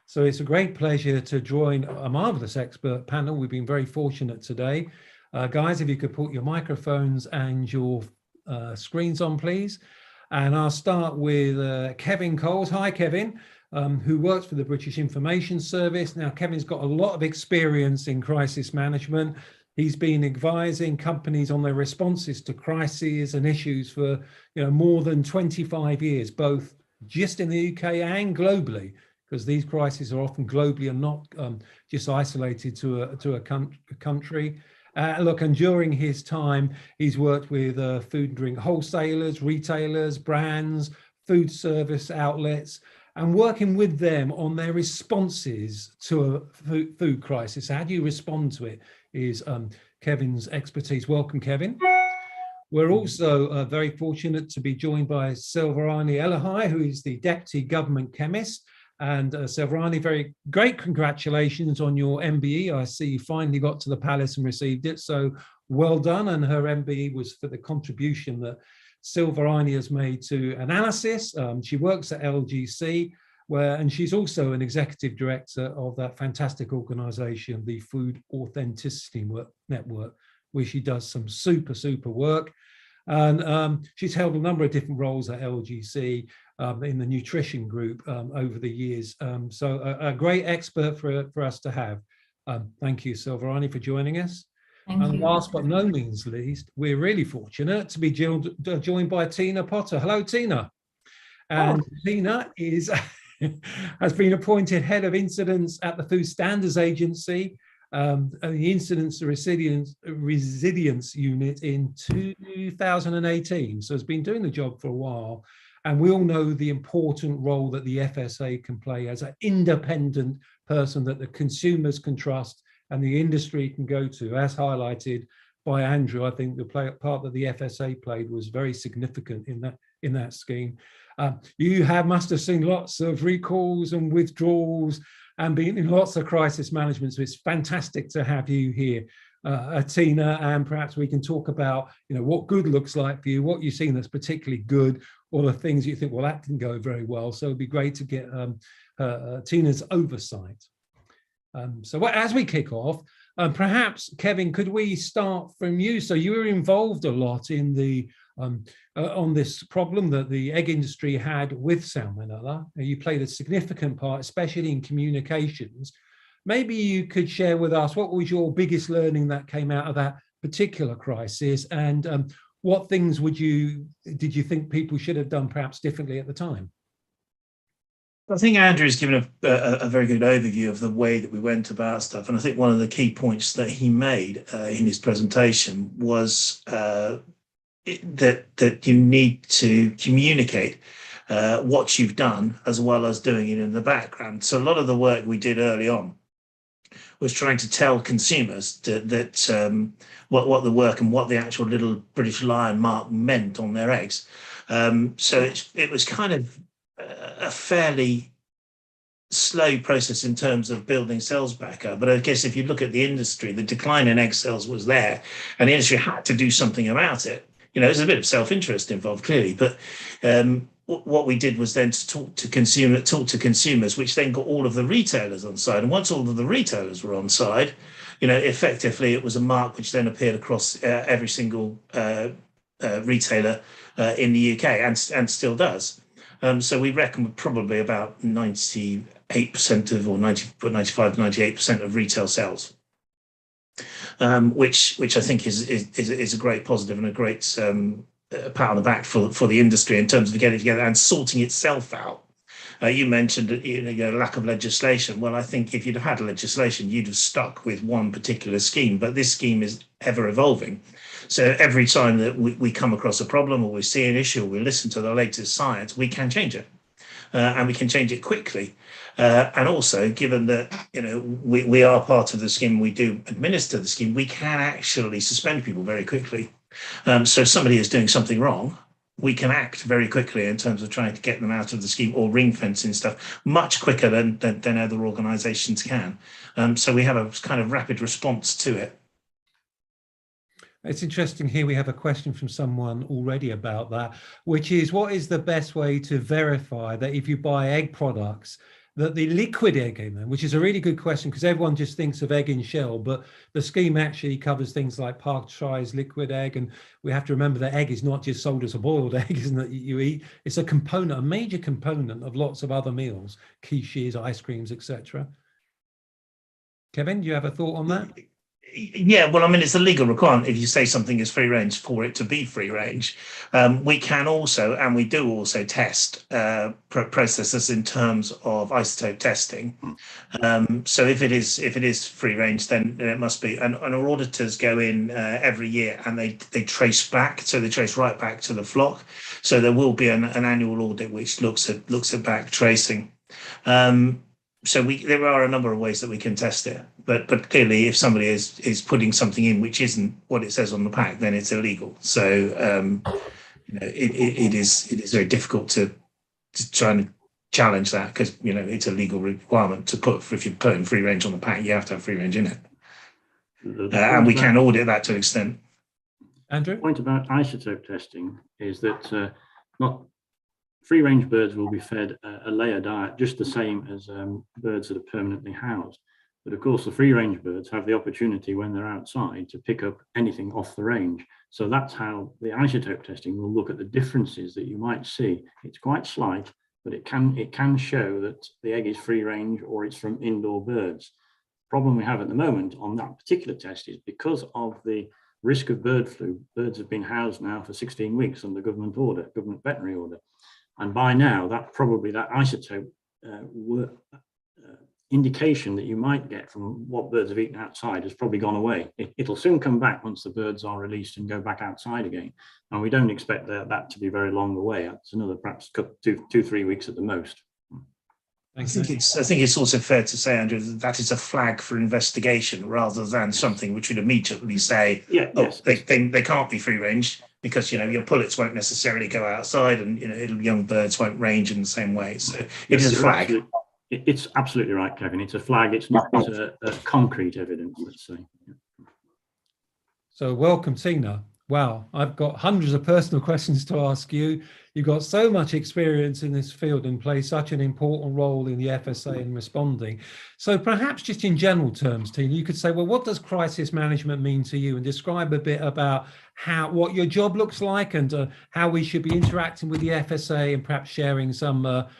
So it's a great pleasure to join a marvelous expert panel. We've been very fortunate today. Guys, if you could put your microphones and your screens on, please. And I'll start with Kevin Coles. Hi, Kevin, who works for the British Information Service. Now, Kevin's got a lot of experience in crisis management. He's been advising companies on their responses to crises and issues for more than 25 years, both just in the UK and globally, because these crises are often globally and not just isolated to a country. Look, and during his time, he's worked with food and drink wholesalers, retailers, brands, food service outlets, and working with them on their responses to a food crisis. How do you respond to it is Kevin's expertise. Welcome, Kevin. We're also very fortunate to be joined by Silverani Elahai, who is the Deputy Government Chemist. And Silverani, very great congratulations on your MBE. I see you finally got to the Palace and received it. So well done. And her MBE was for the contribution that Silverani has made to analysis. She works at LGC, and she's also an executive director of that fantastic organization, the Food Authenticity Network, where she does some super work. And she's held a number of different roles at LGC in the nutrition group over the years. So a great expert for us to have. Thank you, Silverani, for joining us. And last but no means least, we're really fortunate to be joined by Tina Potter. Hello, Tina. And Tina has been appointed Head of Incidents at the Food Standards Agency, and the Incidents Resilience Unit in 2018. So has been doing the job for a while. And we all know the important role that the FSA can play as an independent person that the consumers can trust and the industry can go to. As highlighted by Andrew, I think the part that the FSA played was very significant in that scheme. You must have seen lots of recalls and withdrawals and been in lots of crisis management. So it's fantastic to have you here, Tina, and perhaps we can talk about what good looks like for you, what you've seen that's particularly good, or the things you think, well, that didn't go very well. So it'd be great to get Tina's oversight. So as we kick off, perhaps, Kevin, could we start from you? So you were involved a lot in the on this problem that the egg industry had with Salmonella. You played a significant part, especially in communications. Maybe you could share with us what was your biggest learning that came out of that particular crisis, and what things did you think people should have done perhaps differently at the time? I think Andrew's given a very good overview of the way that we went about stuff. And I think one of the key points that he made in his presentation was that you need to communicate what you've done as well as doing it in the background. So a lot of the work we did early on was trying to tell consumers that what the work and what the actual little British lion mark meant on their eggs. So it was kind of a fairly slow process in terms of building sales back up. But I guess if you look at the industry, the decline in egg sales was there, and the industry had to do something about it. There's a bit of self-interest involved, clearly, but what we did was then to talk to consumers, which then got all of the retailers on side. And once all of the retailers were on side, effectively it was a mark which then appeared across every single retailer in the UK and still does. So we reckon probably about 98% of, or 95 to 98% of retail sales, which I think is a great positive and a great pat on the back for the industry in terms of getting together and sorting itself out. You mentioned lack of legislation. Well, I think if you'd have had legislation, you'd have stuck with one particular scheme, but this scheme is ever evolving. So every time that we come across a problem or we see an issue or we listen to the latest science, we can change it, and we can change it quickly. And also, given that we are part of the scheme, we do administer the scheme, we can actually suspend people very quickly. So if somebody is doing something wrong, we can act very quickly in terms of trying to get them out of the scheme or ring fencing stuff much quicker than other organisations can. So we have a kind of rapid response to it. It's interesting here we have a question from someone already about that, which is, what is the best way to verify that if you buy egg products, that the liquid egg in them, which is a really good question because everyone just thinks of egg in shell, but the scheme actually covers things like pasteurized liquid egg. And we have to remember that egg is not just sold as a boiled egg, isn't it, you eat. It's a component, a major component of lots of other meals, quiches, ice creams, etc. Kevin, do you have a thought on that? Yeah, well, I mean, it's a legal requirement if you say something is free range for it to be free range. We can also, and we do also test processes in terms of isotope testing. So if it is free range, then it must be. And our auditors go in every year and they trace back, so they trace right back to the flock. So there will be an annual audit which looks at back tracing. So there are a number of ways that we can test it, but clearly, if somebody is putting something in which isn't what it says on the pack, then it's illegal. So it is very difficult to try and challenge that, because it's a legal requirement to put, if you're putting free range on the pack, you have to have free range in it, and we can audit that to an extent. Andrew? The point about isotope testing is that not free range birds will be fed a layer diet just the same as birds that are permanently housed. But of course, the free range birds have the opportunity when they're outside to pick up anything off the range. So that's how the isotope testing will look at the differences that you might see. It's quite slight, but it can show that the egg is free range or it's from indoor birds. The problem we have at the moment on that particular test is because of the risk of bird flu, birds have been housed now for 16 weeks under government veterinary order. And by now, that isotope indication that you might get from what birds have eaten outside has probably gone away. It'll soon come back once the birds are released and go back outside again. And we don't expect that to be very long away. It's another perhaps 2-3 weeks at the most. I think it's also fair to say, Andrew, that is a flag for investigation rather than something which would immediately say, they can't be free range, because your pullets won't necessarily go outside, and young birds won't range in the same way. So it is a flag. It's absolutely right, Kevin. It's a flag. It's not a concrete evidence, let's say. So welcome, Tina. Wow, I've got hundreds of personal questions to ask you. You've got so much experience in this field and play such an important role in the FSA in responding. So perhaps just in general terms, Tina, you could say, well, what does crisis management mean to you? And describe a bit about what your job looks like and how we should be interacting with the FSA, and perhaps sharing some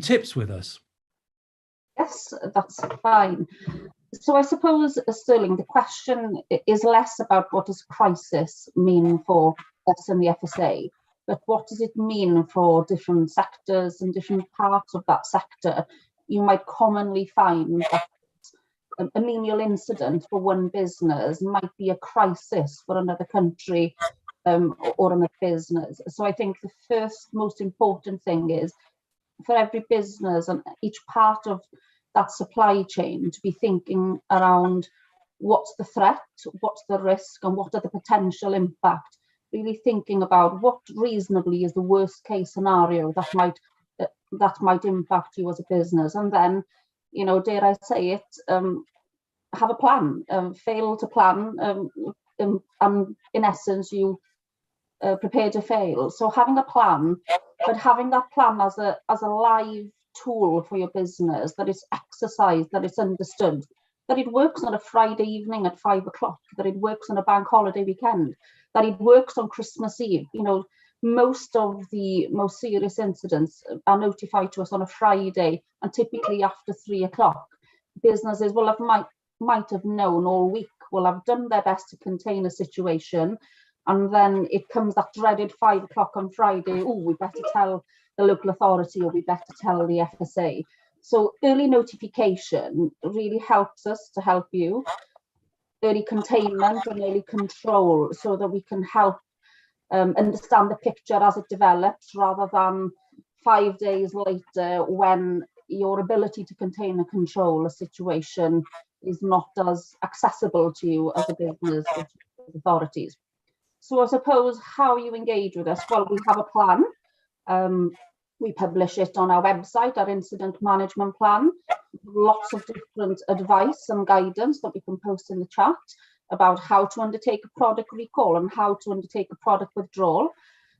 tips with us. Yes, that's fine. So I suppose, Sterling, the question is less about what does crisis mean for us and the FSA, but what does it mean for different sectors and different parts of that sector. You might commonly find that a menial incident for one business might be a crisis for another country or another business. So I think the first most important thing is for every business and each part of that supply chain to be thinking around what's the threat, what's the risk, and what are the potential impact. Really thinking about what reasonably is the worst case scenario that might impact you as a business, and then, dare I say it, have a plan. Fail to plan, and in essence, you prepare to fail. So having a plan, but having that plan as a live tool for your business, that it's exercised, that it's understood, that it works on a Friday evening at 5 o'clock, that it works on a bank holiday weekend, that it works on Christmas Eve. Most of the most serious incidents are notified to us on a Friday, and typically after 3 o'clock. Businesses will might have known all week, will have done their best to contain a situation, and then it comes that dreaded 5 o'clock on Friday. Oh, we better tell the local authority, or we better tell the FSA. So early notification really helps us to help you. Early containment and early control, so that we can help understand the picture as it develops, rather than 5 days later when your ability to contain and control a situation is not as accessible to you as a business or to authorities. So I suppose how you engage with us, well, we have a plan. We publish it on our website, our incident management plan. Lots of different advice and guidance that we can post in the chat about how to undertake a product recall and how to undertake a product withdrawal.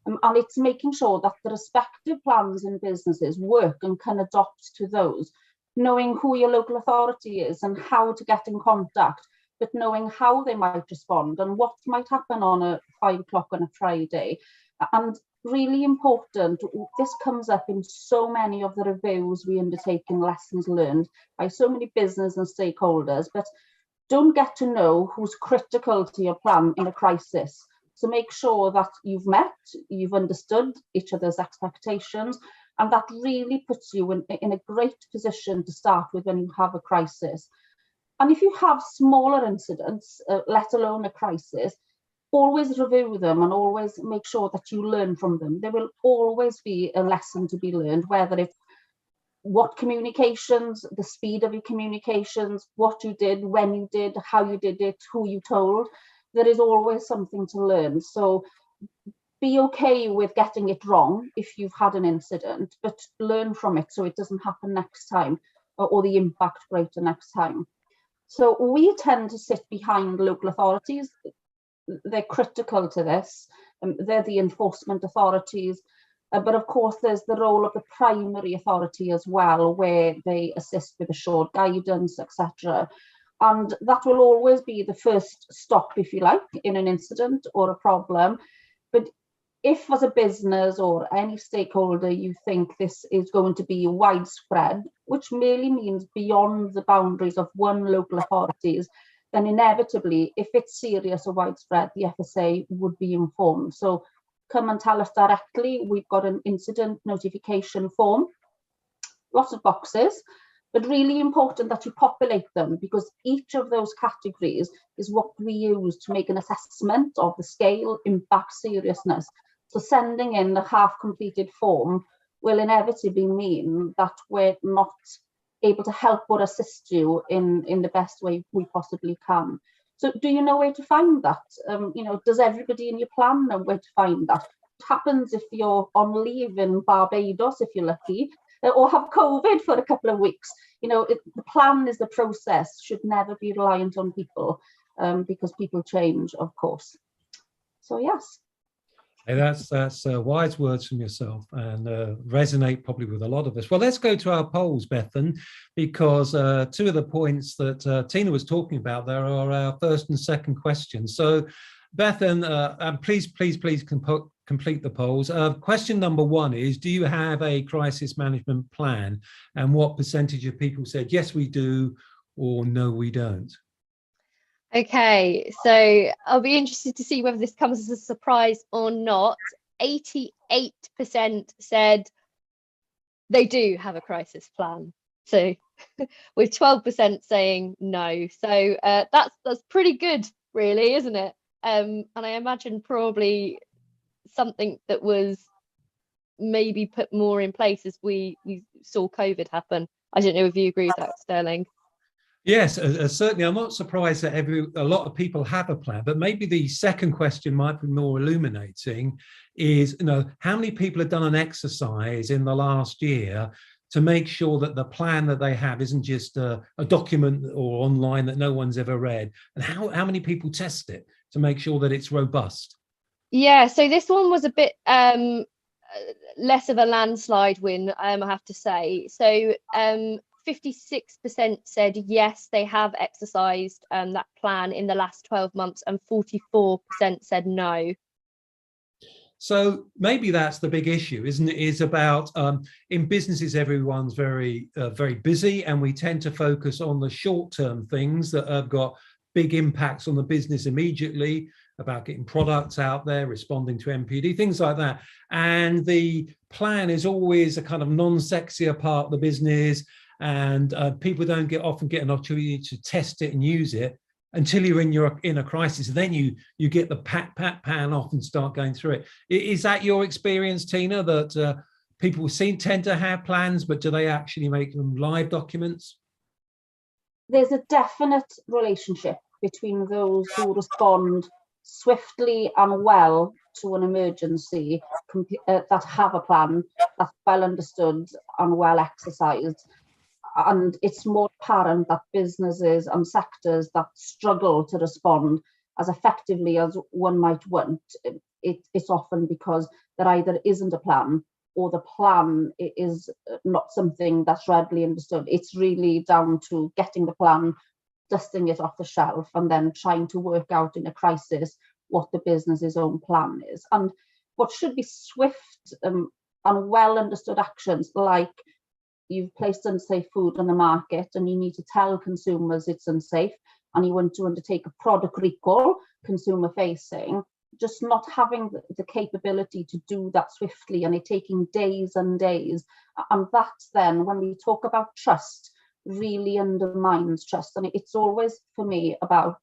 And it's making sure that the respective plans in businesses work and can adopt to those, knowing who your local authority is and how to get in contact, but knowing how they might respond and what might happen on a 5 o'clock on a Friday. And really important, this comes up in so many of the reviews we undertake in lessons learned by so many business and stakeholders, but don't get to know who's critical to your plan in a crisis. So make sure that you've understood each other's expectations, and that really puts you in a great position to start with when you have a crisis. And if you have smaller incidents, let alone a crisis, always review them and always make sure that you learn from them. There will always be a lesson to be learned, whether it's what communications, the speed of your communications, what you did, when you did, how you did it, who you told. There is always something to learn. So be okay with getting it wrong if you've had an incident, but learn from it so it doesn't happen next time, or the impact greater next time. So we tend to sit behind local authorities. They're critical to this. They're the enforcement authorities. But of course, there's the role of the primary authority as well, where they assist with the short guidance, etc. And that will always be the first stop, if you like, in an incident or a problem. But if as a business or any stakeholder you think this is going to be widespread, which merely means beyond the boundaries of one local authorities, then inevitably, if it's serious or widespread, the FSA would be informed. So come and tell us directly. We've got an incident notification form, lots of boxes, but really important that you populate them, because each of those categories is what we use to make an assessment of the scale, impact, seriousness. So sending in the half-completed form will inevitably mean that we're not able to help or assist you in the best way we possibly can. So do you know where to find that? Does everybody in your plan know where to find that? What happens if you're on leave in Barbados, if you're lucky, or have COVID for a couple of weeks? The plan is the process, should never be reliant on people, because people change, of course. So yes. Hey, that's wise words from yourself, and resonate probably with a lot of us. Well, let's go to our polls, Bethan, because two of the points that Tina was talking about there are our first and second questions. So, Bethan, please complete the polls. Question number one is, do you have a crisis management plan? And what percentage of people said, yes, we do, or no, we don't? Okay, so I'll be interested to see whether this comes as a surprise or not. 88% said they do have a crisis plan. So with 12% saying no. So that's pretty good, really, isn't it? And I imagine probably something that was maybe put more in place as we saw COVID happen. I don't know if you agree with that, Sterling. Yes, certainly. I'm not surprised that a lot of people have a plan, but maybe the second question might be more illuminating is, how many people have done an exercise in the last year to make sure that the plan that they have isn't just a document or online that no one's ever read, and how many people test it to make sure that it's robust? Yeah, so this one was a bit less of a landslide win, I have to say. So 56% said yes, they have exercised that plan in the last 12 months, and 44% said no. So maybe that's the big issue, isn't it? Is about in businesses, everyone's very busy, and we tend to focus on the short-term things that have got big impacts on the business immediately, about getting products out there, responding to MPD, things like that. And the plan is always a kind of non-sexier part of the business, and people don't often get an opportunity to test it and use it until you're in a crisis, and then you get the pan off and start going through it. Is that your experience, Tina, that people tend to have plans, but do they actually make them live documents? There's a definite relationship between those who respond swiftly and well to an emergency, that have a plan that's well understood and well exercised. And it's more apparent that businesses and sectors that struggle to respond as effectively as one might want, it's often because there either isn't a plan, or the plan is not something that's readily understood. It's really down to getting the plan, dusting it off the shelf, and then trying to work out in a crisis what the business's own plan is. And what should be swift and well understood actions, like you've placed unsafe food on the market and you need to tell consumers it's unsafe, and you want to undertake a product recall, consumer facing, just not having the capability to do that swiftly, and it taking days and days. And that then, when we talk about trust, really undermines trust. And it's always, for me, about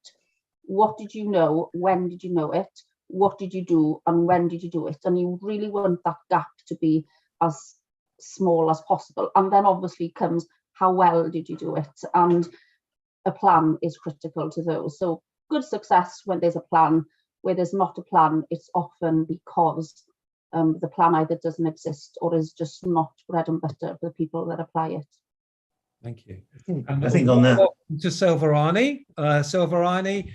what did you know, when did you know it, what did you do, and when did you do it? And you really want that gap to be as small as possible. And then obviously comes, how well did you do it? And a plan is critical to those. So good success when there's a plan. Where there's not a plan, it's often because the plan either doesn't exist or is just not bread and butter for the people that apply it. Thank you. And I think on that, to Selvarani. Selvarani,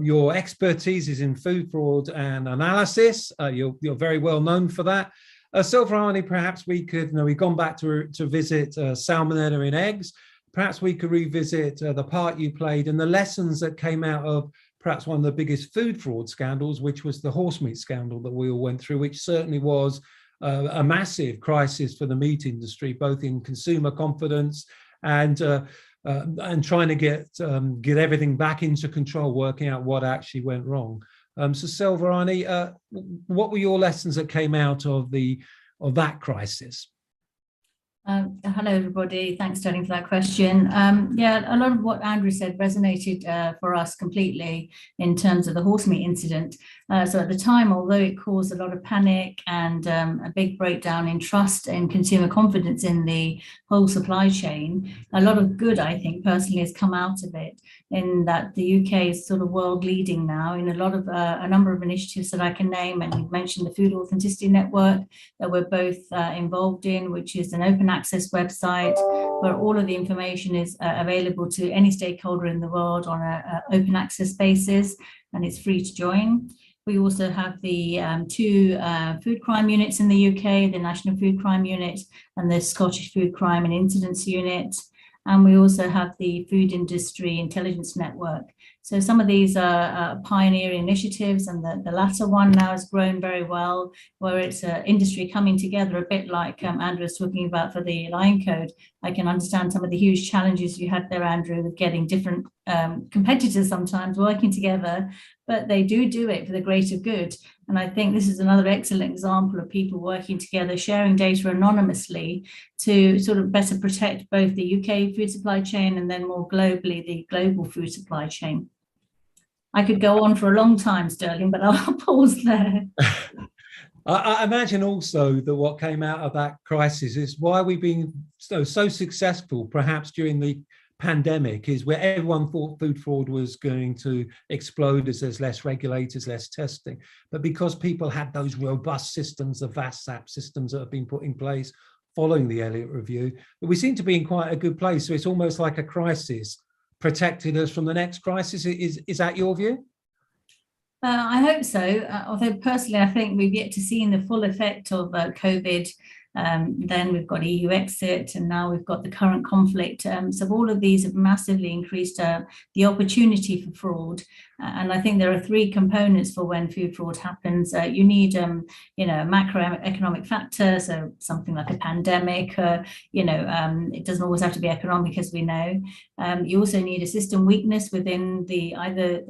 your expertise is in food fraud and analysis. You're very well known for that. Selvarani, perhaps we could, we've gone back to visit salmonella in eggs. Perhaps we could revisit the part you played and the lessons that came out of perhaps one of the biggest food fraud scandals, which was the horse meat scandal that we all went through, which certainly was a massive crisis for the meat industry, both in consumer confidence and trying to get everything back into control, working out what actually went wrong. So Selvarani, what were your lessons that came out of that crisis? Hello, everybody. Thanks, Sterling, for that question. Yeah, a lot of what Andrew said resonated for us completely in terms of the horse meat incident. So at the time, although it caused a lot of panic and a big breakdown in trust and consumer confidence in the whole supply chain, a lot of good, I think, personally, has come out of it, in that the UK is sort of world leading now in a number of initiatives that I can name. And you've mentioned the Food Authenticity Network that we're both involved in, which is an open access website where all of the information is available to any stakeholder in the world on an open access basis, and it's free to join. We also have the two food crime units in the UK, the National Food Crime Unit and the Scottish Food Crime and Incidents Unit. And we also have the Food Industry Intelligence Network. So some of these are pioneering initiatives, and the latter one now has grown very well, where it's industry coming together, a bit like Andrew was talking about for the line code. I can understand some of the huge challenges you had there, Andrew, with getting different competitors sometimes working together, but they do it for the greater good. And I think this is another excellent example of people working together, sharing data anonymously to sort of better protect both the UK food supply chain and then more globally, the global food supply chain. I could go on for a long time, Sterling, but I'll pause there. I imagine also that what came out of that crisis is why we've been so successful, perhaps during the pandemic, is where everyone thought food fraud was going to explode as there's less regulators, less testing. But because people had those robust systems, the VASAP systems that have been put in place following the Elliott Review, we seem to be in quite a good place. So it's almost like a crisis protected us from the next crisis. Is that your view? I hope so. Although personally, I think we've yet to see the full effect of COVID. Then we've got EU exit, and now we've got the current conflict. So all of these have massively increased the opportunity for fraud. And I think there are three components for when food fraud happens. You need, a macroeconomic factor, so something like a pandemic. It doesn't always have to be economic, as we know. You also need a system weakness within either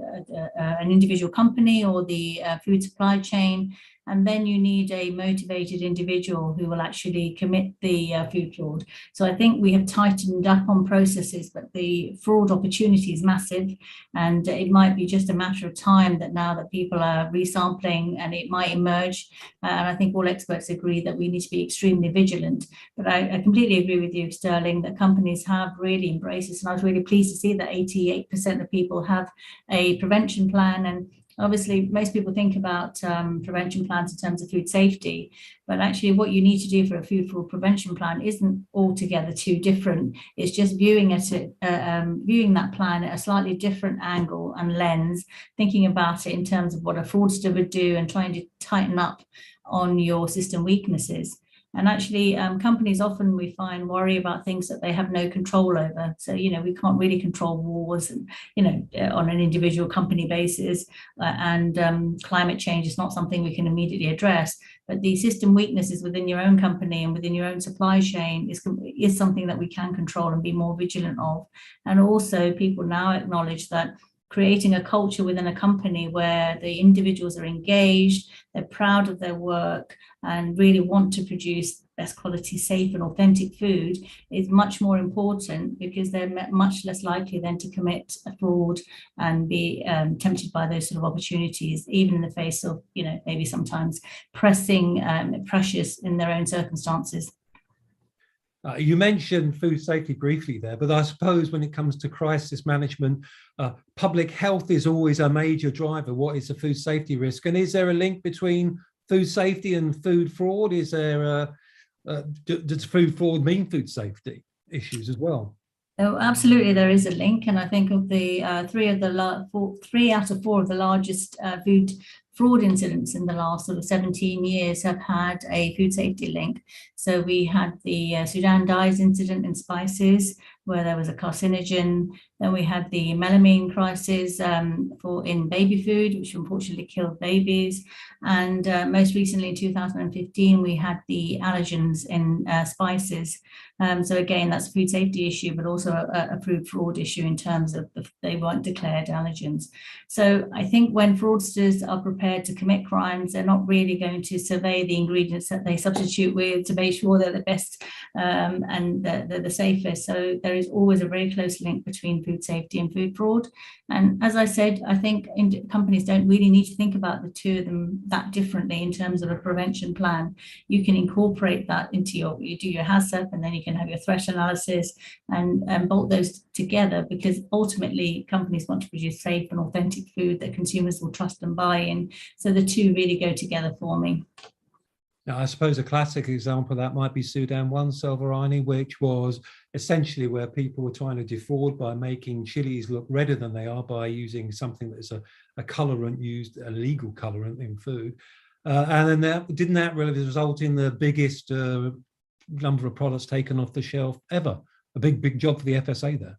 an individual company or the food supply chain. And then you need a motivated individual who will actually commit the food fraud. So I think we have tightened up on processes, but the fraud opportunity is massive. And it might be just a matter of time that now that people are resampling and it might emerge. And I think all experts agree that we need to be extremely vigilant. But I completely agree with you, Sterling, that companies have really embraced this. And I was really pleased to see that 88% of people have a prevention plan. And obviously, most people think about prevention plans in terms of food safety, but actually what you need to do for a food fraud prevention plan isn't altogether too different. It's just viewing that plan at a slightly different angle and lens, thinking about it in terms of what a fraudster would do and trying to tighten up on your system weaknesses. And actually, companies often, we find, worry about things that they have no control over. So, we can't really control wars, on an individual company basis, and climate change is not something we can immediately address. But the system weaknesses within your own company and within your own supply chain is something that we can control and be more vigilant of. And also, people now acknowledge that creating a culture within a company where the individuals are engaged, they're proud of their work, and really want to produce best quality, safe and authentic food is much more important, because they're much less likely then to commit a fraud and be tempted by those sort of opportunities, even in the face of, maybe sometimes pressing pressures in their own circumstances. You mentioned food safety briefly there, but I suppose when it comes to crisis management, public health is always a major driver. What is the food safety risk? And is there a link between food safety and food fraud? Is there does food fraud mean food safety issues as well? Oh, absolutely, there is a link. And I think of the 3 out of 4 of the largest food fraud incidents in the last sort of 17 years have had a food safety link. So we had the Sudan dyes incident in spices, where there was a carcinogen. Then we had the melamine crisis in baby food, which unfortunately killed babies. And most recently in 2015, we had the allergens in spices. So again, that's a food safety issue, but also a food fraud issue in terms of they weren't declared allergens. So I think when fraudsters are prepared to commit crimes, they're not really going to survey the ingredients that they substitute with to make sure they're the best and they're the safest. So there is always a very close link between food safety and food fraud. And as I said, I think companies don't really need to think about the two of them that differently in terms of a prevention plan. You can incorporate that into you do your HACCP, and then you can have your threat analysis and bolt those together, because ultimately companies want to produce safe and authentic food that consumers will trust and buy in. So the two really go together for me. Now, I suppose a classic example of that might be Sudan 1 Salvarani, which was essentially where people were trying to defraud by making chilies look redder than they are by using something that's a colorant used, a legal colorant in food. And then didn't that really result in the biggest number of products taken off the shelf ever? A big job for the FSA there.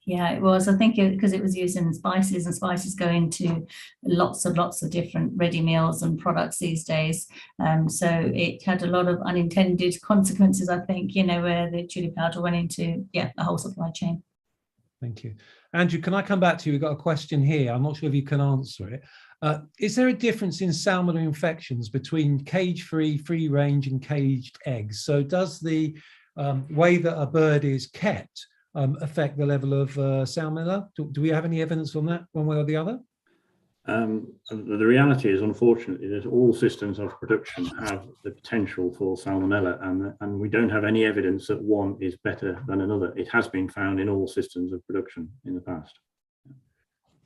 Yeah, it was. I think because it was used in spices, and spices go into lots of different ready meals and products these days. So it had a lot of unintended consequences, I think, where the chili powder went into, the whole supply chain. Thank you. Andrew, can I come back to you? We've got a question here. I'm not sure if you can answer it. Is there a difference in salmonella infections between cage-free, free-range and caged eggs? So does the way that a bird is kept affect the level of salmonella? Do we have any evidence on that one way or the other? The reality is, unfortunately, that all systems of production have the potential for salmonella, and we don't have any evidence that one is better than another. It has been found in all systems of production in the past.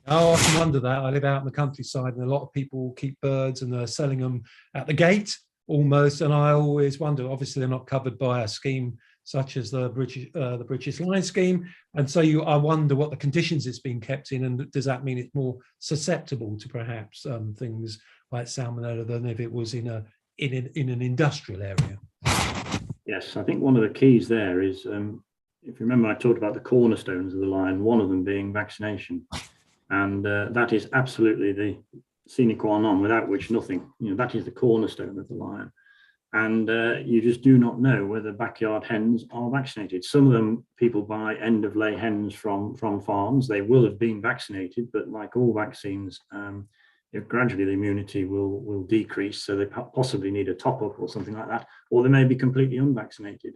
I often wonder that. I live out in the countryside, and a lot of people keep birds and they're selling them at the gate almost. And I always wonder, obviously they're not covered by a scheme such as the British Lion scheme. And so I wonder what the conditions it's being kept in, and does that mean it's more susceptible to perhaps things like salmonella than if it was in an industrial area? Yes, I think one of the keys there is, if you remember, I talked about the cornerstones of the lion, one of them being vaccination. And that is absolutely the sine qua non, without which nothing. That is the cornerstone of the lion. And you just do not know whether backyard hens are vaccinated. Some of them, people buy end-of-lay hens from farms. They will have been vaccinated, but like all vaccines, gradually the immunity will decrease. So they possibly need a top-up or something like that, or they may be completely unvaccinated.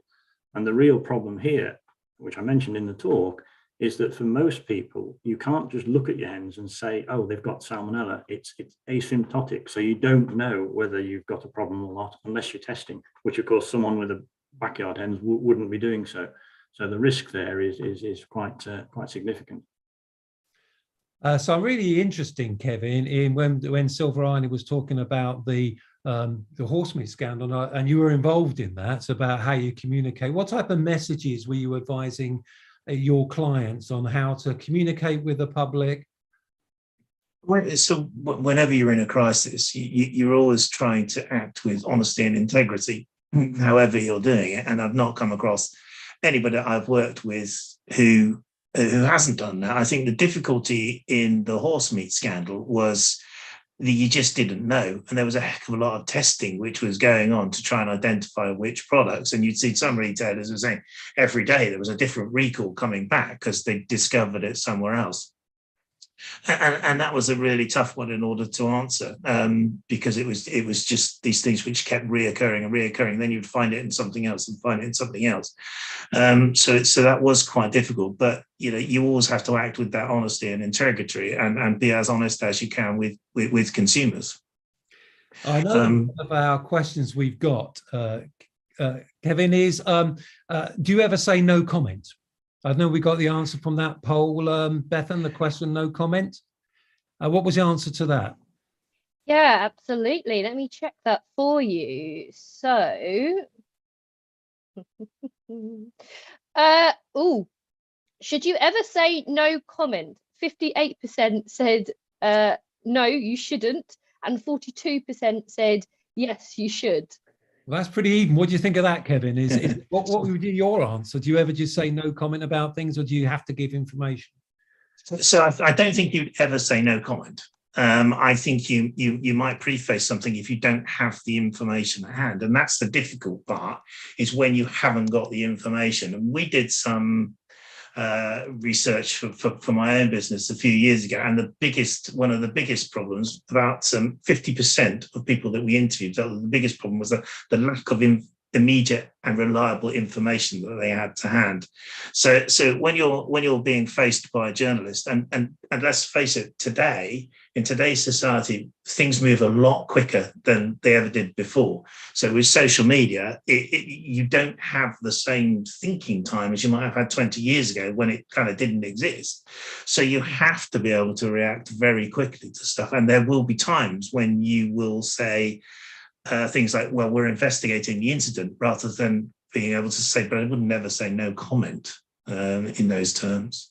And the real problem here, which I mentioned in the talk, is that for most people, you can't just look at your hens and say, oh, they've got salmonella. It's asymptotic. So you don't know whether you've got a problem or not unless you're testing, which of course someone with a backyard hens wouldn't be doing so. So the risk there is quite significant. So I'm really interested, Kevin, in when Silverani was talking about the horse meat scandal, and you were involved in that. It's about how you communicate. What type of messages were you advising your clients on how to communicate with the public? So whenever you're in a crisis, you're always trying to act with honesty and integrity. however you're doing it. And I've not come across anybody that I've worked with who hasn't done that. I think the difficulty in the horse meat scandal was that you just didn't know. And there was a heck of a lot of testing which was going on to try and identify which products. And you'd see some retailers were saying every day there was a different recall coming back because they discovered it somewhere else. And that was a really tough one in order to answer, because it was just these things which kept reoccurring and reoccurring. Then you'd find it in something else and find it in something else. So that was quite difficult. But you always have to act with that honesty and integrity, and be as honest as you can with consumers. I know one of our questions we've got, Kevin, is do you ever say no comment? I know we got the answer from that poll, Bethan, the question, no comment. What was the answer to that? Yeah, absolutely. Let me check that for you. So, should you ever say no comment? 58% said no, you shouldn't, and 42% said yes, you should. Well, that's pretty even. What do you think of that, Kevin? What would be your answer? Do you ever just say no comment about things, or do you have to give information? So I don't think you'd ever say no comment. I think you might preface something if you don't have the information at hand, and that's the difficult part, is when you haven't got the information. And we did some research for my own business a few years ago, and one of the biggest problems, about 50% of people that we interviewed, the biggest problem was the lack of immediate and reliable information that they had to hand. So when you're being faced by a journalist, and let's face it, in today's society, things move a lot quicker than they ever did before. So with social media, you don't have the same thinking time as you might have had 20 years ago when it kind of didn't exist. So you have to be able to react very quickly to stuff. And there will be times when you will say things like, well, we're investigating the incident, rather than being able to say, but I would never say no comment in those terms.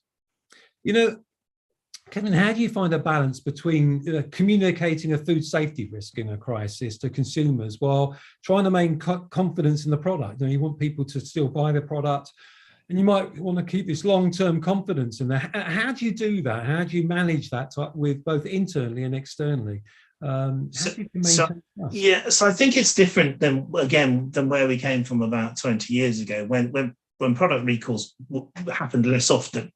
Kevin, how do you find a balance between communicating a food safety risk in a crisis to consumers while trying to maintain confidence in the product? You want people to still buy the product, and you might want to keep this long-term confidence in that. How do you do that? How do you manage that with both internally and externally? So I think it's different than where we came from about 20 years ago, when product recalls happened less often.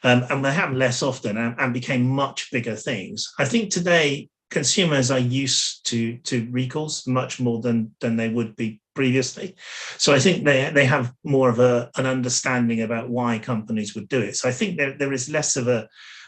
And they happen less often and became much bigger things. I think today consumers are used to recalls much more than they would be previously. So I think they have more of an understanding about why companies would do it. So I think there is less of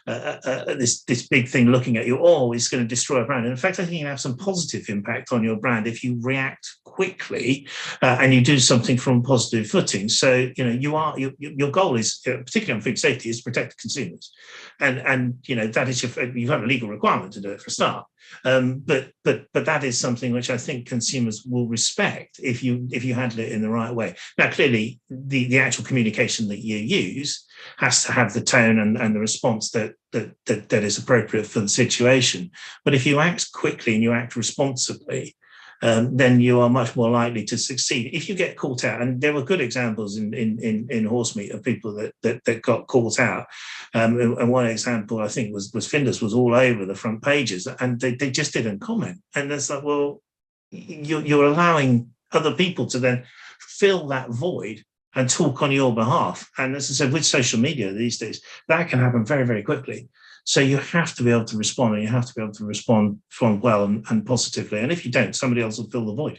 this big thing looking at you, it's going to destroy a brand. And in fact, I think you can have some positive impact on your brand if you react quickly and you do something from positive footing. So your goal is, particularly on food safety, is to protect consumers, and that is you have a legal requirement to do it for a start. But that is something which I think consumers will respect if you handle it in the right way. Now, clearly, the actual communication that you use has to have the tone and the response that is appropriate for the situation. But if you act quickly and you act responsibly, then you are much more likely to succeed. If you get caught out, and there were good examples in horse meat of people that got caught out, and one example I think was Findus was all over the front pages, and they just didn't comment. And it's like, well, you're allowing other people to then fill that void and talk on your behalf. And as I said, with social media these days, that can happen very, very quickly. So you have to be able to respond, and you have to be able to respond well and positively. And if you don't, somebody else will fill the void.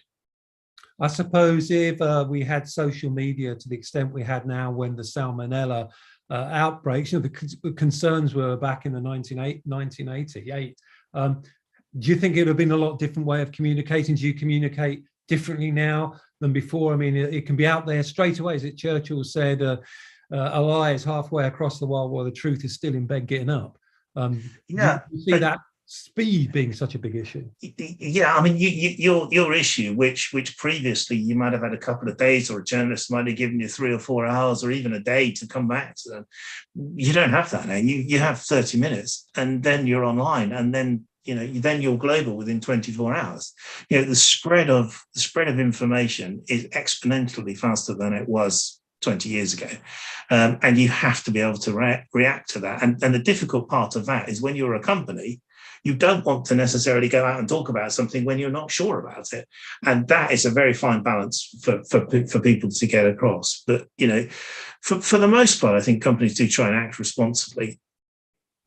I suppose if we had social media to the extent we had now, when the Salmonella outbreaks, the concerns were back in the 1988. Do you think it would have been a lot different way of communicating? Do you communicate differently now than before? I mean, it can be out there straight away. As Churchill said, a lie is halfway across the world while the truth is still in bed getting up. Do you see that speed being such a big issue? Yeah, I mean, your issue, which previously you might have had a couple of days, or a journalist might have given you 3 or 4 hours or even a day to come back to them. You don't have that now. You have 30 minutes, and then you're online, and then then you're global within 24 hours. The spread of information is exponentially faster than it was 20 years ago. And you have to be able to react to that. And the difficult part of that is when you're a company, you don't want to necessarily go out and talk about something when you're not sure about it. And that is a very fine balance for people to get across. But, for the most part, I think companies do try and act responsibly.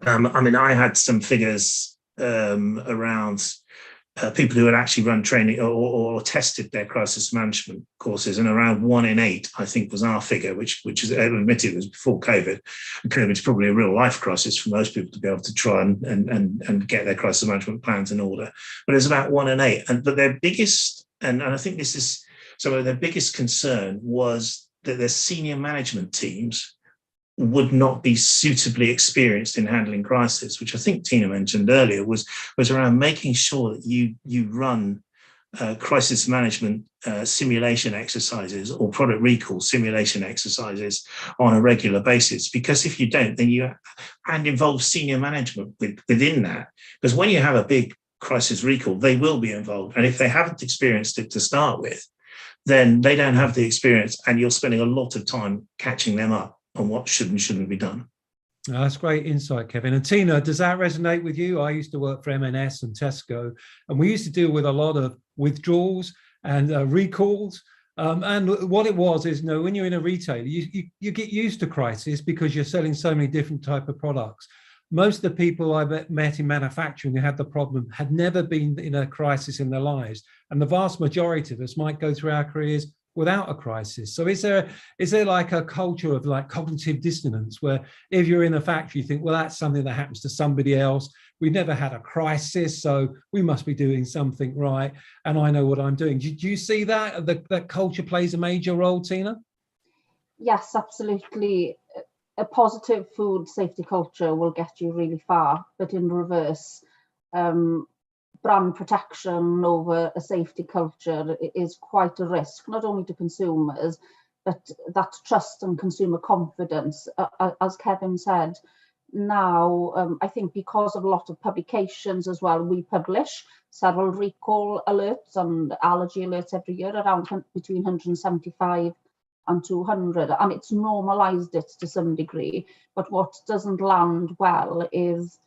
I had some figures around people who had actually run training or tested their crisis management courses, and around 1 in 8, I think, was our figure, which is admitted was before COVID. And COVID is probably a real life crisis for most people to be able to try and get their crisis management plans in order. But it's about 1 in 8, but their biggest, and I think this is some of their biggest concern, was that their senior management teams would not be suitably experienced in handling crisis, which I think Tina mentioned earlier, was around making sure that you run crisis management simulation exercises or product recall simulation exercises on a regular basis. Because if you don't, then and involve senior management within that. Because when you have a big crisis recall, they will be involved. And if they haven't experienced it to start with, then they don't have the experience, and you're spending a lot of time catching them up on what should and shouldn't be done. That's great insight, Kevin. And Tina, does that resonate with you? I used to work for M&S and Tesco, and we used to deal with a lot of withdrawals and recalls. And what it was is, when you're in a retailer, you get used to crisis because you're selling so many different type of products. Most of the people I met in manufacturing who had the problem had never been in a crisis in their lives. And the vast majority of us might go through our careers without a crisis. So is there like a culture of like cognitive dissonance where if you're in a factory, you think, well, that's something that happens to somebody else. We've never had a crisis, so we must be doing something right. And I know what I'm doing. Do you see that culture plays a major role, Tina? Yes, absolutely. A positive food safety culture will get you really far, but in reverse, brand protection over a safety culture is quite a risk, not only to consumers, but that trust and consumer confidence. As Kevin said, now, I think because of a lot of publications as well, we publish several recall alerts and allergy alerts every year, around between 175 and 200, and it's normalized it to some degree. But what doesn't land well is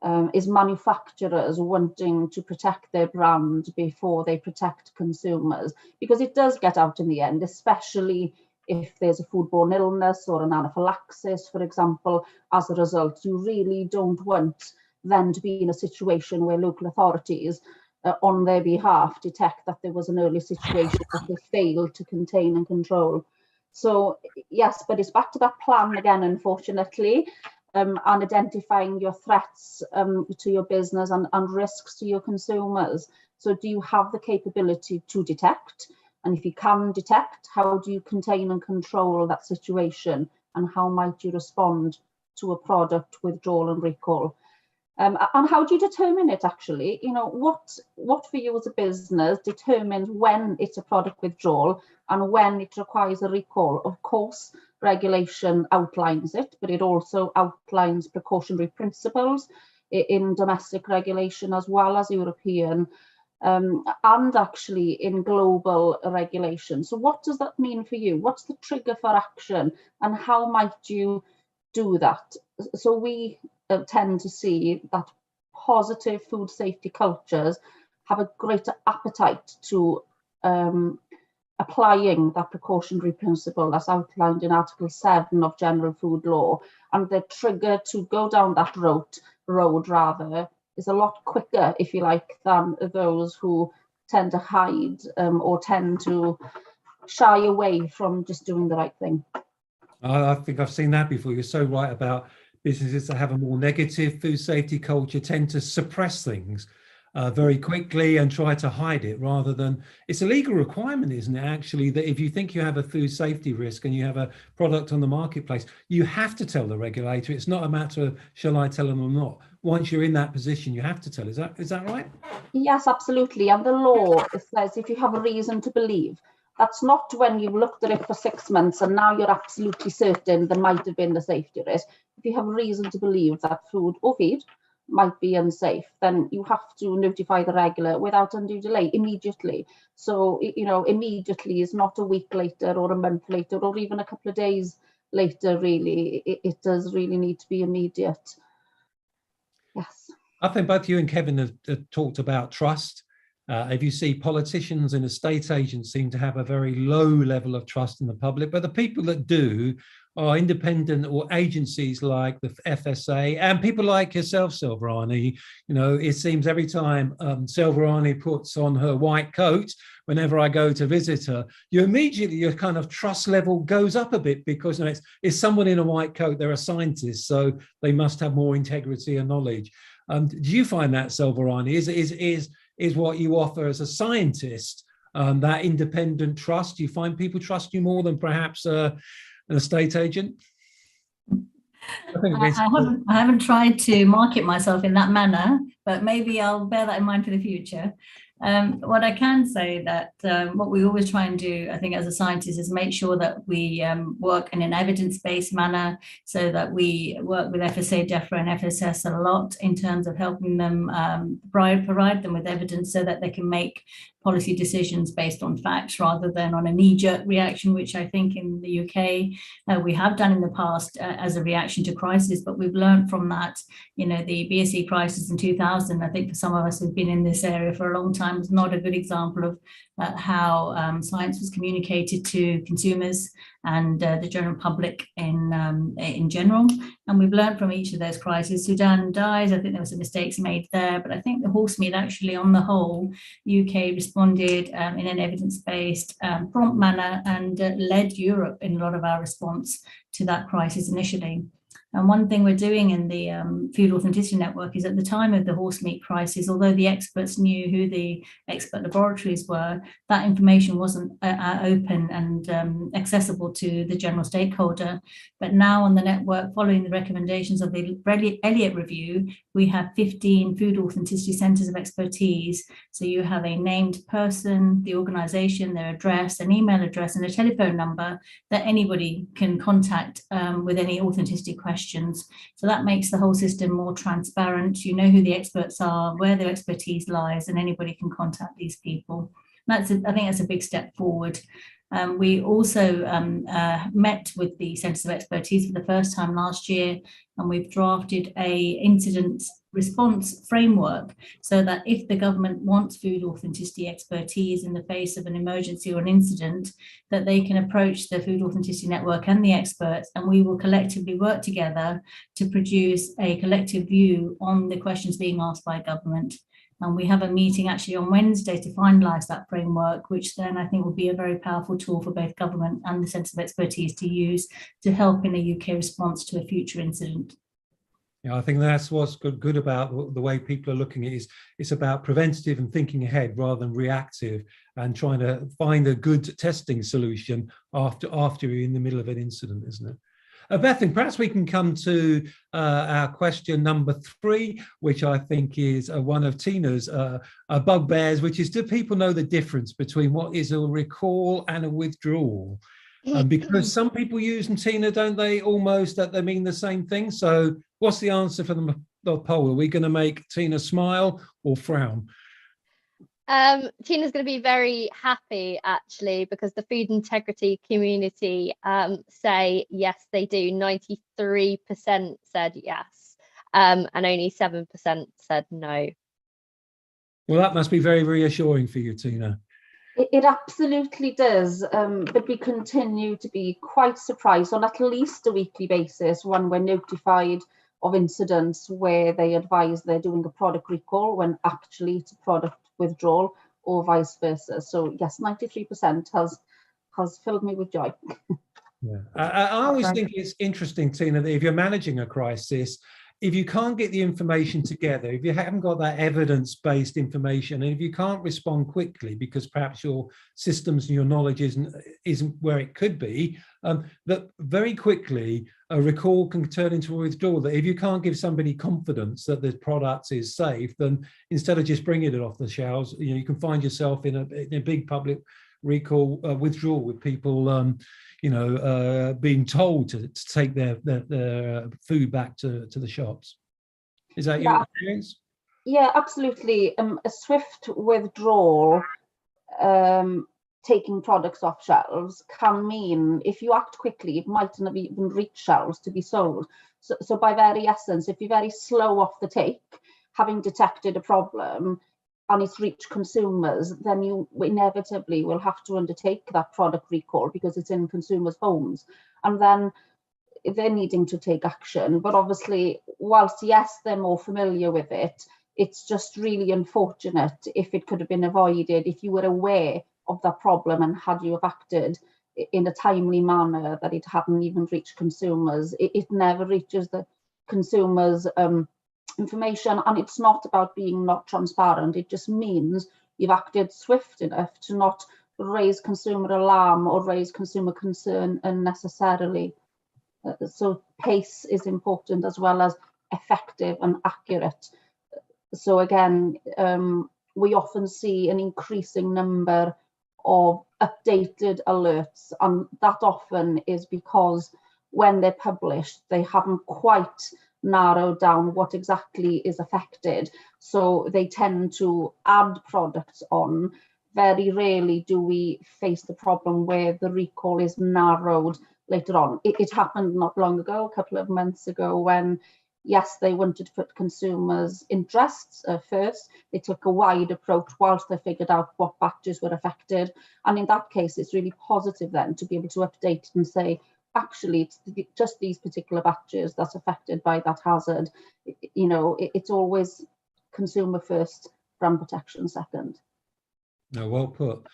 manufacturers wanting to protect their brand before they protect consumers, because it does get out in the end, especially if there's a foodborne illness or an anaphylaxis, for example. As a result, you really don't want them to be in a situation where local authorities on their behalf detect that there was an early situation that they failed to contain and control. So yes, but it's back to that plan again, unfortunately. And identifying your threats to your business and risks to your consumers. So do you have the capability to detect? And if you can detect, how do you contain and control that situation? And how might you respond to a product withdrawal and recall? And how do you determine it, actually? What for you as a business determines when it's a product withdrawal and when it requires a recall? Of course, regulation outlines it, but it also outlines precautionary principles in domestic regulation as well as European, and actually in global regulation. So what does that mean for you? What's the trigger for action, and how might you do that? So we tend to see that positive food safety cultures have a greater appetite to applying that precautionary principle as outlined in Article 7 of General Food Law, and the trigger to go down that road is a lot quicker, if you like, than those who tend to hide or tend to shy away from just doing the right thing. I think I've seen that before. You're so right about businesses that have a more negative food safety culture tend to suppress things very quickly and try to hide it, rather than, it's a legal requirement, isn't it, actually, that if you think you have a food safety risk and you have a product on the marketplace, you have to tell the regulator. It's not a matter of shall I tell them or not. Once you're in that position, you have to tell. Is that right? Yes, absolutely. And the law says if you have a reason to believe. That's not when you've looked at it for 6 months and now you're absolutely certain there might have been a safety risk. If you have reason to believe that food or feed might be unsafe, then you have to notify the regulator without undue delay immediately. So, immediately is not a week later or a month later or even a couple of days later, really. It does really need to be immediate. Yes. I think both you and Kevin have talked about trust. If you see politicians and estate agents seem to have a very low level of trust in the public, but the people that do are independent or agencies like the FSA and people like yourself, Silverani. It seems every time Silverani puts on her white coat, whenever I go to visit her, your kind of trust level goes up a bit, because it's someone in a white coat, they're a scientist, so they must have more integrity and knowledge. Do you find that, Silverani? Is what you offer as a scientist that independent trust? Do you find people trust you more than perhaps an estate agent? I haven't tried to market myself in that manner, but maybe I'll bear that in mind for the future. What I can say that what we always try and do, I think, as a scientist, is make sure that we work in an evidence-based manner, so that we work with FSA, DEFRA and FSS a lot in terms of helping them provide them with evidence so that they can make policy decisions based on facts rather than on a knee-jerk reaction, which I think in the UK we have done in the past as a reaction to crisis. But we've learned from that. The BSE crisis in 2000, I think for some of us who've been in this area for a long time, was not a good example of how science was communicated to consumers and the general public in general. And we've learned from each of those crises. Sudan dies, I think there were some mistakes made there, but I think the horse meat, actually, on the whole, UK responded in an evidence-based, prompt manner, and led Europe in a lot of our response to that crisis initially. And one thing we're doing in the Food Authenticity Network is, at the time of the horse meat crisis, although the experts knew who the expert laboratories were, that information wasn't open and accessible to the general stakeholder. But now on the network, following the recommendations of the Elliott Review, we have 15 food authenticity centres of expertise. So you have a named person, the organisation, their address, an email address and a telephone number that anybody can contact with any authenticity questions. So that makes the whole system more transparent. You know who the experts are, where their expertise lies, and anybody can contact these people. I think that's a big step forward. We also met with the Centres of Expertise for the first time last year, and we've drafted a incident response framework so that if the government wants food authenticity expertise in the face of an emergency or an incident, that they can approach the Food Authenticity Network and the experts, and we will collectively work together to produce a collective view on the questions being asked by government. And we have a meeting actually on Wednesday to finalise that framework, which then I think will be a very powerful tool for both government and the Centre of Expertise to use to help in a UK response to a future incident. Yeah, I think that's what's good about the way people are looking at it. It's about preventative and thinking ahead rather than reactive, and trying to find a good testing solution after you're in the middle of an incident, isn't it? Bethan, perhaps we can come to our question number 3, which I think is one of Tina's bugbears, which is, do people know the difference between what is a recall and a withdrawal? Because some people use, and Tina, don't they, almost that they mean the same thing? So what's the answer for the poll? Are we going to make Tina smile or frown? Tina's going to be very happy, actually, because the food integrity community say yes, they do. 93% said yes, and only 7% said no. Well, that must be very reassuring for you, Tina. It absolutely does, but we continue to be quite surprised on at least a weekly basis when we're notified of incidents where they advise they're doing a product recall when actually it's a product withdrawal, or vice versa. So yes, 93% has filled me with joy. Yeah, I always think it's interesting, Tina, that if you're managing a crisis, if you can't get the information together, if you haven't got that evidence-based information, and if you can't respond quickly because perhaps your systems and your knowledge isn't where it could be, that very quickly a recall can turn into a withdrawal. That if you can't give somebody confidence that the product is safe, then instead of just bringing it off the shelves, you can find yourself in a big public recall withdrawal with people being told to take their food back to the shops. Is that your experience? Yeah, absolutely. A swift withdrawal, taking products off shelves, can mean if you act quickly, it might not even reach shelves to be sold. So by very essence, if you're very slow off the take, having detected a problem and it's reached consumers, then you inevitably will have to undertake that product recall because it's in consumers' homes. And then they're needing to take action. But obviously, whilst yes, they're more familiar with it, it's just really unfortunate if it could have been avoided, if you were aware of that problem and had you have acted in a timely manner, that it hadn't even reached consumers. It never reaches the consumers' information, and it's not about being not transparent. It just means you've acted swift enough to not raise consumer alarm or raise consumer concern unnecessarily. So pace is important as well as effective and accurate. So again, we often see an increasing number of updated alerts, and that often is because when they're published, they haven't quite narrowed down what exactly is affected. So they tend to add products on. Very rarely do we face the problem where the recall is narrowed later on. It happened not long ago, a couple of months ago, when yes, they wanted to put consumers' interests first. They took a wide approach whilst they figured out what batches were affected. And in that case, it's really positive then to be able to update and say, actually, it's just these particular batches that's affected by that hazard. You know, it's always consumer first, brand protection second. No, well put.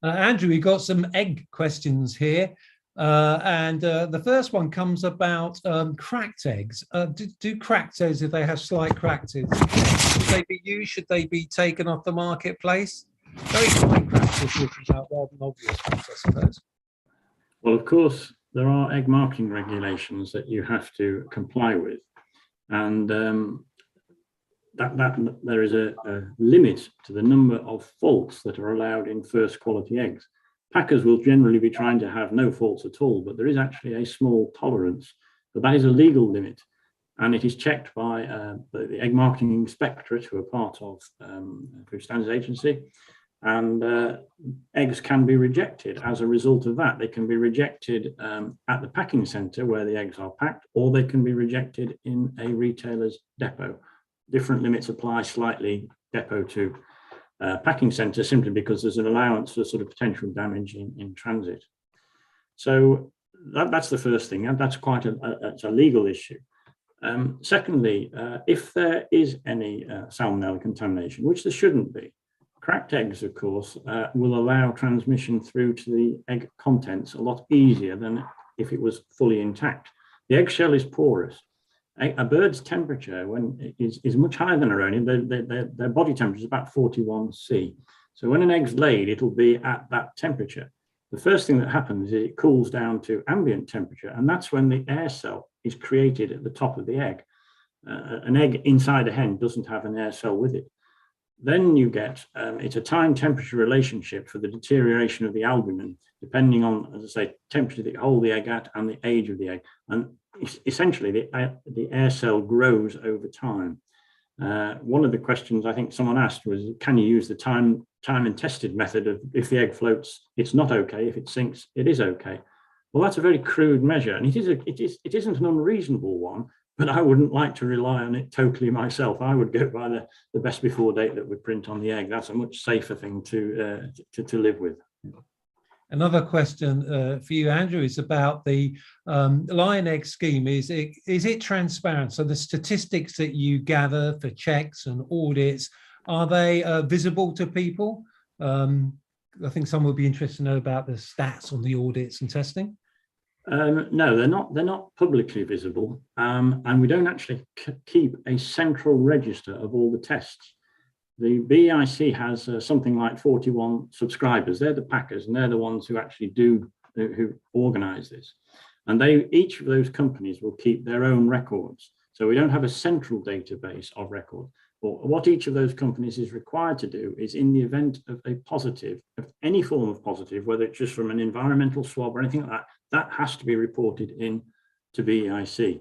Andrew, we got some egg questions here. And the first one comes about cracked eggs. Do cracked eggs, if they have slight cracked eggs, should they be used? Should they be taken off the marketplace? Very slight cracked eggs, which is rather an obvious one, I suppose. Well, of course, there are egg marking regulations that you have to comply with, and that there is a limit to the number of faults that are allowed in first quality eggs. Packers will generally be trying to have no faults at all, but there is actually a small tolerance. But that is a legal limit, and it is checked by the Egg Marketing Inspectorate, who are part of Food Standards Agency, and eggs can be rejected as a result of that. They can be rejected at the packing centre where the eggs are packed, or they can be rejected in a retailer's depot. Different limits apply slightly depot to packing centre, simply because there's an allowance for sort of potential damage in transit. So that's the first thing, and that's quite a legal issue. Secondly, if there is any salmonella contamination, which there shouldn't be, cracked eggs, of course, will allow transmission through to the egg contents a lot easier than if it was fully intact. The eggshell is porous. A bird's temperature is much higher than our own. Their body temperature is about 41 C. So when an egg's laid, it'll be at that temperature. The first thing that happens is it cools down to ambient temperature, and that's when the air cell is created at the top of the egg. An egg inside a hen doesn't have an air cell with it. Then you get, it's a time-temperature relationship for the deterioration of the albumin, depending on, as I say, temperature that you hold the egg at and the age of the egg. And essentially, the air cell grows over time. One of the questions I think someone asked was, can you use the time and tested method of if the egg floats, it's not okay, if it sinks, it is okay? Well, that's a very crude measure, and it isn't an unreasonable one, but I wouldn't like to rely on it totally myself. I would go by the best before date that would print on the egg. That's a much safer thing to live with. Another question for you, Andrew, is about the lion egg scheme. Is it transparent? So the statistics that you gather for checks and audits, are they visible to people? I think some would be interested to know about the stats on the audits and testing. No, they're not publicly visible, and we don't actually keep a central register of all the tests. The BEIC has something like 41 subscribers. They're the packers, and they're the ones who actually who organise this. And each of those companies will keep their own records. So we don't have a central database of records. But what each of those companies is required to do is, in the event of a positive, of any form of positive, whether it's just from an environmental swab or anything like that, that has to be reported in to BEIC.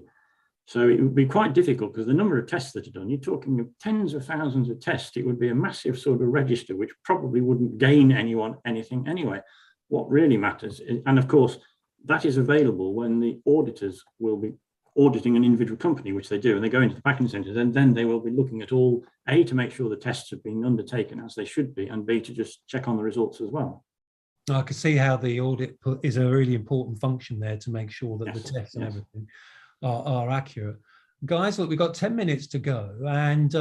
So it would be quite difficult because the number of tests that are done, you're talking of tens of thousands of tests. It would be a massive sort of register, which probably wouldn't gain anyone anything anyway. What really matters, and of course, that is available when the auditors will be auditing an individual company, which they do, and they go into the packing centres, and then they will be looking at all, A, to make sure the tests have been undertaken as they should be, and B, to just check on the results as well. I can see how the audit is a really important function there to make sure that the tests and everything are accurate. Guys, look, we've got 10 minutes to go, and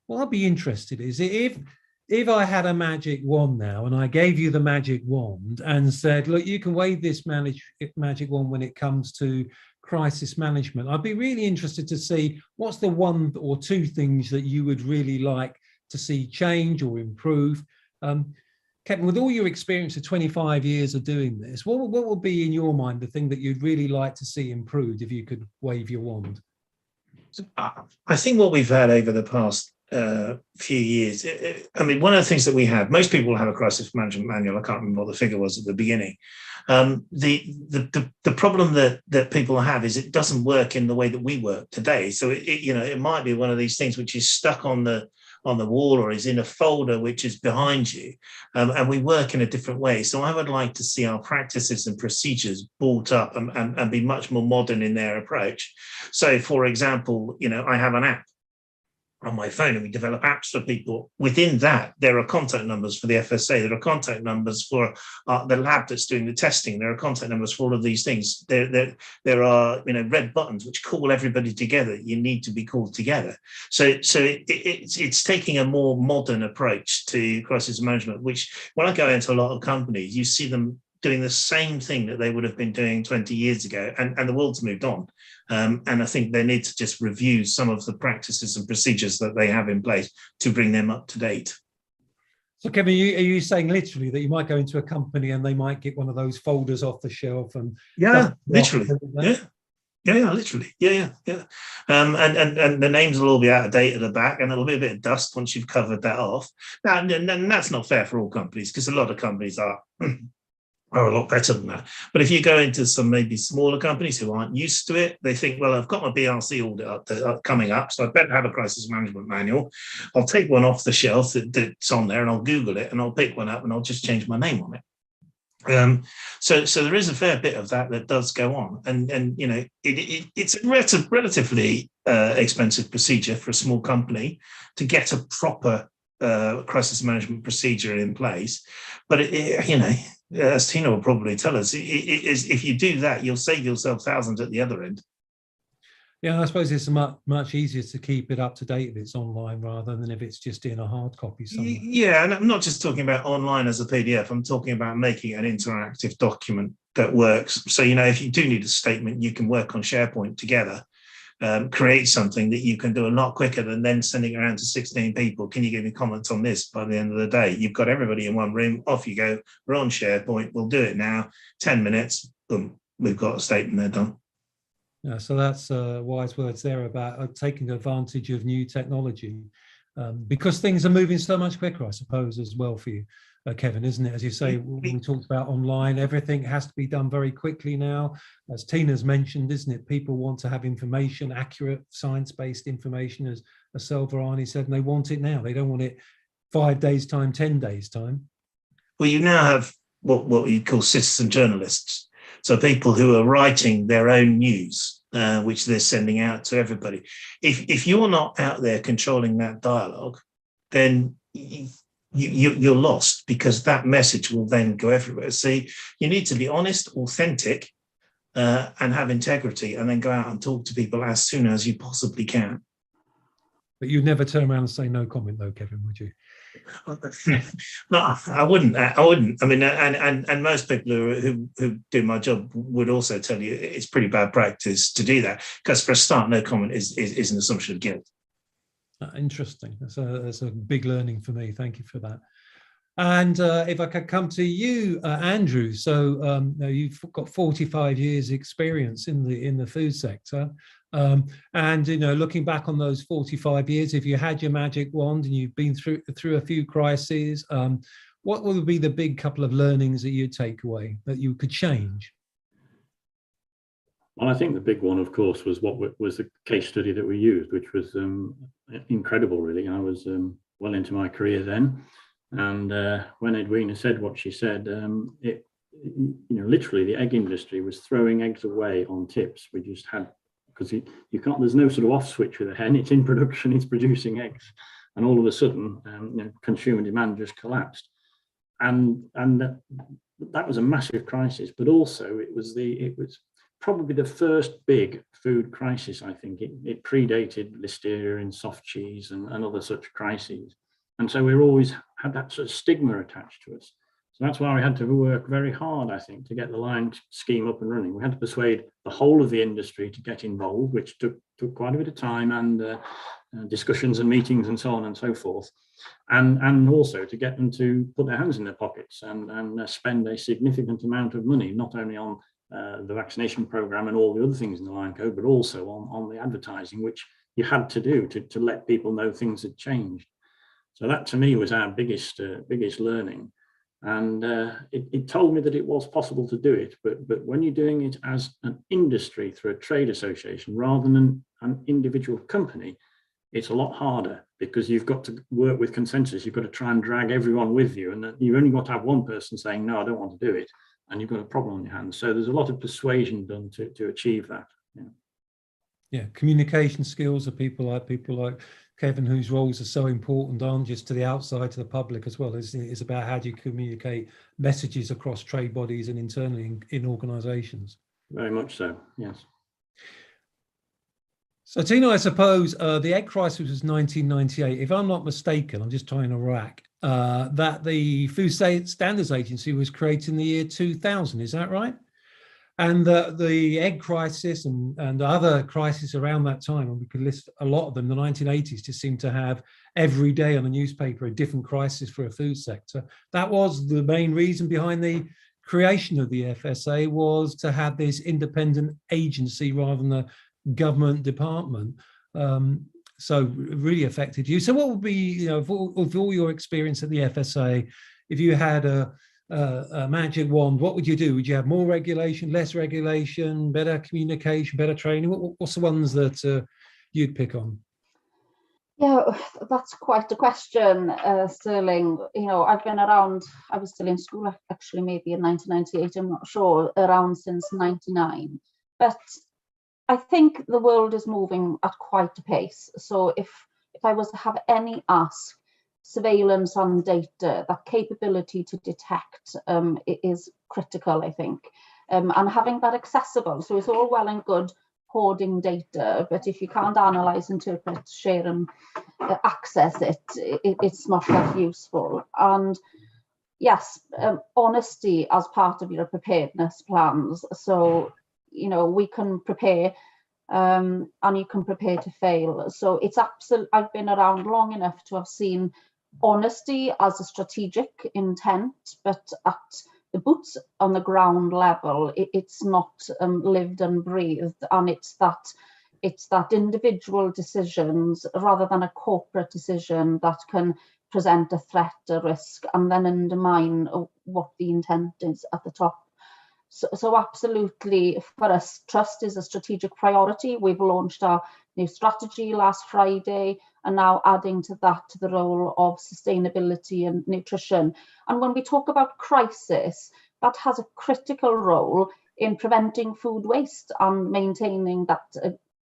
what I'd be interested is if I had a magic wand now and I gave you the magic wand and said, look, you can wave this magic wand when it comes to crisis management, I'd be really interested to see what's the one or two things that you would really like to see change or improve. Kevin, with all your experience of 25 years of doing this, what would be in your mind the thing that you'd really like to see improved if you could wave your wand? I think what we've had over the past few years, I mean, one of the things that we have, most people have a crisis management manual. I can't remember what the figure was at the beginning. The problem that people have is it doesn't work in the way that we work today. So it might be one of these things which is stuck on the wall or is in a folder which is behind you, and we work in a different way. So I would like to see our practices and procedures brought up and be much more modern in their approach. So, for example, I have an app on my phone and we develop apps for people. Within that, there are contact numbers for the FSA, there are contact numbers for the lab that's doing the testing, there are contact numbers for all of these things. There are red buttons which call everybody together. You need to be called together. So it's taking a more modern approach to crisis management, which when I go into a lot of companies, you see them doing the same thing that they would have been doing 20 years ago, and the world's moved on. And I think they need to just review some of the practices and procedures that they have in place to bring them up to date. So Kevin, are you saying literally that you might go into a company and they might get one of those folders off the shelf and literally, literally, and the names will all be out of date at the back, and there'll be a bit of dust once you've covered that off. Now, and that's not fair for all companies, because a lot of companies are a lot better than that. But if you go into some maybe smaller companies who aren't used to it, they think, well, I've got my BRC audit coming up, so I better have a crisis management manual. I'll take one off the shelf that's on there and I'll Google it and I'll pick one up and I'll just change my name on it. So there is a fair bit of that does go on. And it's a relatively expensive procedure for a small company to get a proper crisis management procedure in place. But as Tina will probably tell us, if you do that, you'll save yourself thousands at the other end. Yeah, I suppose it's much easier to keep it up to date if it's online rather than if it's just in a hard copy somewhere. Yeah, and I'm not just talking about online as a PDF. I'm talking about making an interactive document that works. So, if you do need a statement, you can work on SharePoint together. Create something that you can do a lot quicker than then sending it around to 16 people. Can you give me comments on this? By the end of the day, you've got everybody in one room. Off you go. We're on SharePoint. We'll do it now. 10 minutes. Boom. We've got a statement there done. Yeah, so that's wise words there about taking advantage of new technology, because things are moving so much quicker, I suppose, as well for you, Kevin, isn't it? As you say, we talked about online, everything has to be done very quickly now. As Tina's mentioned, isn't it? People want to have information, accurate, science-based information, as Selvarani said, and they want it now. They don't want it 5 days' time, 10 days' time. Well, you now have what you call citizen journalists. So people who are writing their own news, which they're sending out to everybody. If you're not out there controlling that dialogue, then you're lost, because that message will then go everywhere. So you need to be honest, authentic, and have integrity, and then go out and talk to people as soon as you possibly can. But you'd never turn around and say no comment, though, Kevin, would you? No, I wouldn't. I mean, and most people who do my job would also tell you it's pretty bad practice to do that, because for a start, no comment is an assumption of guilt. Interesting. That's a big learning for me. Thank you for that. And if I could come to you, Andrew. So you've got 45 years experience in the food sector. And looking back on those 45 years, if you had your magic wand and you've been through a few crises, what would be the big couple of learnings that you'd take away that you could change? Well, I think the big one, of course, was was the case study that we used, which was incredible, really. I was well into my career then, and when Edwina said what she said, literally the egg industry was throwing eggs away on tips. We just had, because you can't, there's no sort of off switch with a hen. It's in production, it's producing eggs, and all of a sudden, consumer demand just collapsed, and that was a massive crisis. But also, it was probably the first big food crisis. I think it predated listeria and soft cheese and other such crises, and so we've always had that sort of stigma attached to us. So that's why we had to work very hard, I think, to get the line scheme up and running. We had to persuade the whole of the industry to get involved, which took quite a bit of time and discussions and meetings and so on and so forth, and also to get them to put their hands in their pockets and spend a significant amount of money, not only on the vaccination program and all the other things in the line code, but also on the advertising, which you had to do to let people know things had changed. So that, to me, was our biggest learning. And it told me that it was possible to do it, but when you're doing it as an industry through a trade association rather than an individual company, it's a lot harder, because you've got to work with consensus. You've got to try and drag everyone with you, and you've only got to have one person saying, no, I don't want to do it, and you've got a problem on your hands. So there's a lot of persuasion done to achieve that. Yeah, communication skills of people like Kevin, whose roles are so important, aren't just to the outside, to the public as well. It's about how do you communicate messages across trade bodies and internally in organisations. Very much so, yes. So Tina, I suppose the egg crisis was 1998. If I'm not mistaken, I'm just trying to rack, that the Food Standards Agency was created in the year 2000, is that right? And the egg crisis and other crises around that time, and we could list a lot of them, the 1980s just seemed to have every day on the newspaper a different crisis for a food sector. That was the main reason behind the creation of the FSA, was to have this independent agency rather than a government department. So it really affected you. So what would be, of all your experience at the FSA, if you had a magic wand, what would you do? Would you have more regulation, less regulation, better communication, better training? What's the ones that you'd pick on? Yeah, that's quite a question, Sterling. I've been around, I was still in school actually, maybe in 1998, I'm not sure, around since 99. But I think the world is moving at quite a pace. So if I was to have any ask, surveillance on data, that capability to detect is critical, I think, and having that accessible. So it's all well and good hoarding data, but if you can't analyze, interpret, share and access it, it's not that useful. And yes, honesty as part of your preparedness plans. So we can prepare and you can prepare to fail. So it's absolute. I've been around long enough to have seen honesty as a strategic intent, but at the boots on the ground level, it's not lived and breathed, and it's that individual decisions rather than a corporate decision that can present a threat, a risk, and then undermine what the intent is at the top. So absolutely, for us, trust is a strategic priority. We've launched our new strategy last Friday, and now adding to that the role of sustainability and nutrition. And when we talk about crisis, that has a critical role in preventing food waste and maintaining that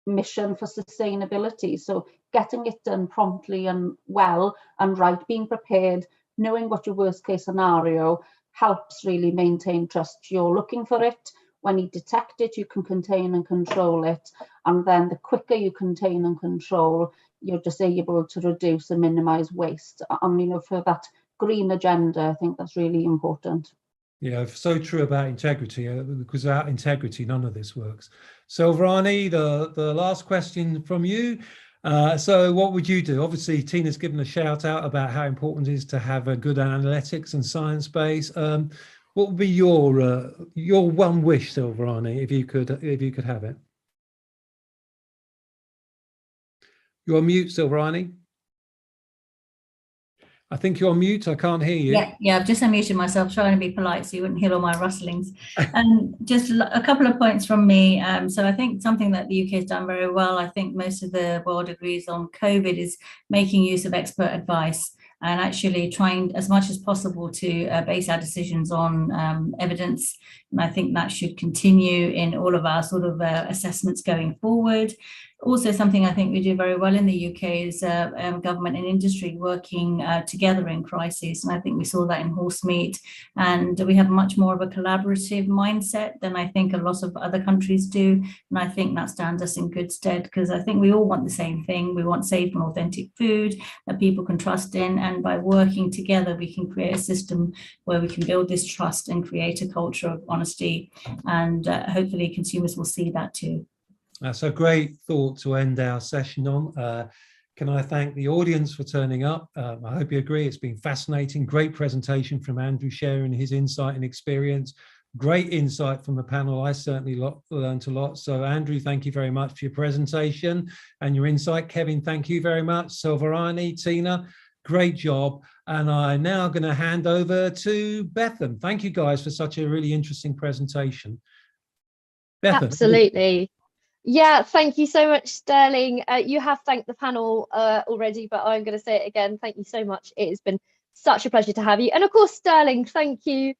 mission for sustainability. So getting it done promptly and well and right, being prepared, knowing what your worst case scenario helps really maintain trust. You're looking for it. When you detect it, you can contain and control it. And then the quicker you contain and control, you're just able to reduce and minimize waste. And, for that green agenda, I think that's really important. Yeah, so true about integrity, because without integrity, none of this works. So, Vrani, the last question from you. So what would you do? Obviously, Tina's given a shout out about how important it is to have a good analytics and science base. What would be your one wish, Silverani, if you could have it? You're on mute, Silverani. I think you're on mute. I can't hear you. Yeah, I've just unmuted myself, trying to be polite so you wouldn't hear all my rustlings. Just a couple of points from me. So I think something that the UK has done very well, I think most of the world agrees on COVID, is making use of expert advice and actually trying as much as possible to base our decisions on evidence. And I think that should continue in all of our sort of assessments going forward. Also, something I think we do very well in the UK is government and industry working together in crisis. And I think we saw that in horse meat. And we have much more of a collaborative mindset than I think a lot of other countries do. And I think that stands us in good stead, because I think we all want the same thing. We want safe and authentic food that people can trust in. And by working together, we can create a system where we can build this trust and create a culture of honesty. And hopefully consumers will see that too. That's a great thought to end our session on. Can I thank the audience for turning up? I hope you agree. It's been fascinating. Great presentation from Andrew, sharing his insight and experience. Great insight from the panel. I certainly learned a lot. So Andrew, thank you very much for your presentation and your insight. Kevin, thank you very much. Silverani, Tina, great job. And I'm now going to hand over to Bethan. Thank you guys for such a really interesting presentation. Bethan. Absolutely. Yeah, thank you so much, Sterling. You have thanked the panel already, but I'm going to say it again. Thank you so much. It has been such a pleasure to have you. And of course, Sterling, thank you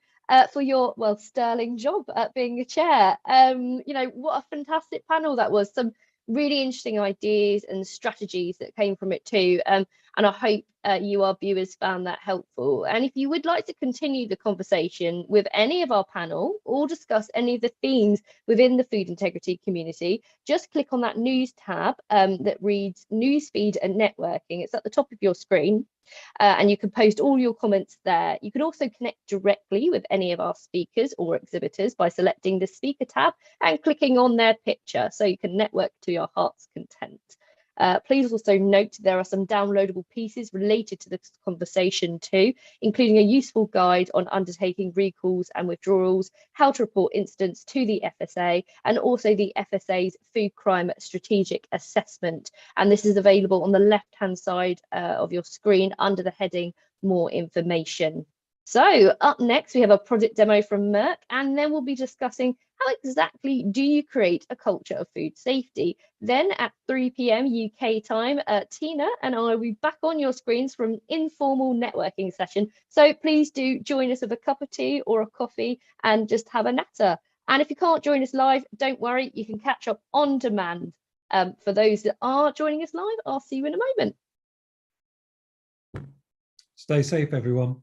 for your, well, sterling job at being a chair. You know, what a fantastic panel that was. Some really interesting ideas and strategies that came from it too. And I hope you, our viewers, found that helpful. And if you would like to continue the conversation with any of our panel or discuss any of the themes within the food integrity community, just click on that news tab that reads Newsfeed and Networking. It's at the top of your screen. And you can post all your comments there. You can also connect directly with any of our speakers or exhibitors by selecting the speaker tab and clicking on their picture, so you can network to your heart's content. Please also note there are some downloadable pieces related to this conversation too, including a useful guide on undertaking recalls and withdrawals, how to report incidents to the FSA, and also the FSA's Food Crime Strategic Assessment. And this is available on the left-hand side of your screen under the heading More Information. So up next, we have a product demo from Merck, and then we'll be discussing how exactly do you create a culture of food safety. Then at 3 p.m. UK time, Tina and I will be back on your screens for an informal networking session. So please do join us with a cup of tea or a coffee and just have a natter. And if you can't join us live, don't worry, you can catch up on demand. For those that are joining us live, I'll see you in a moment. Stay safe, everyone.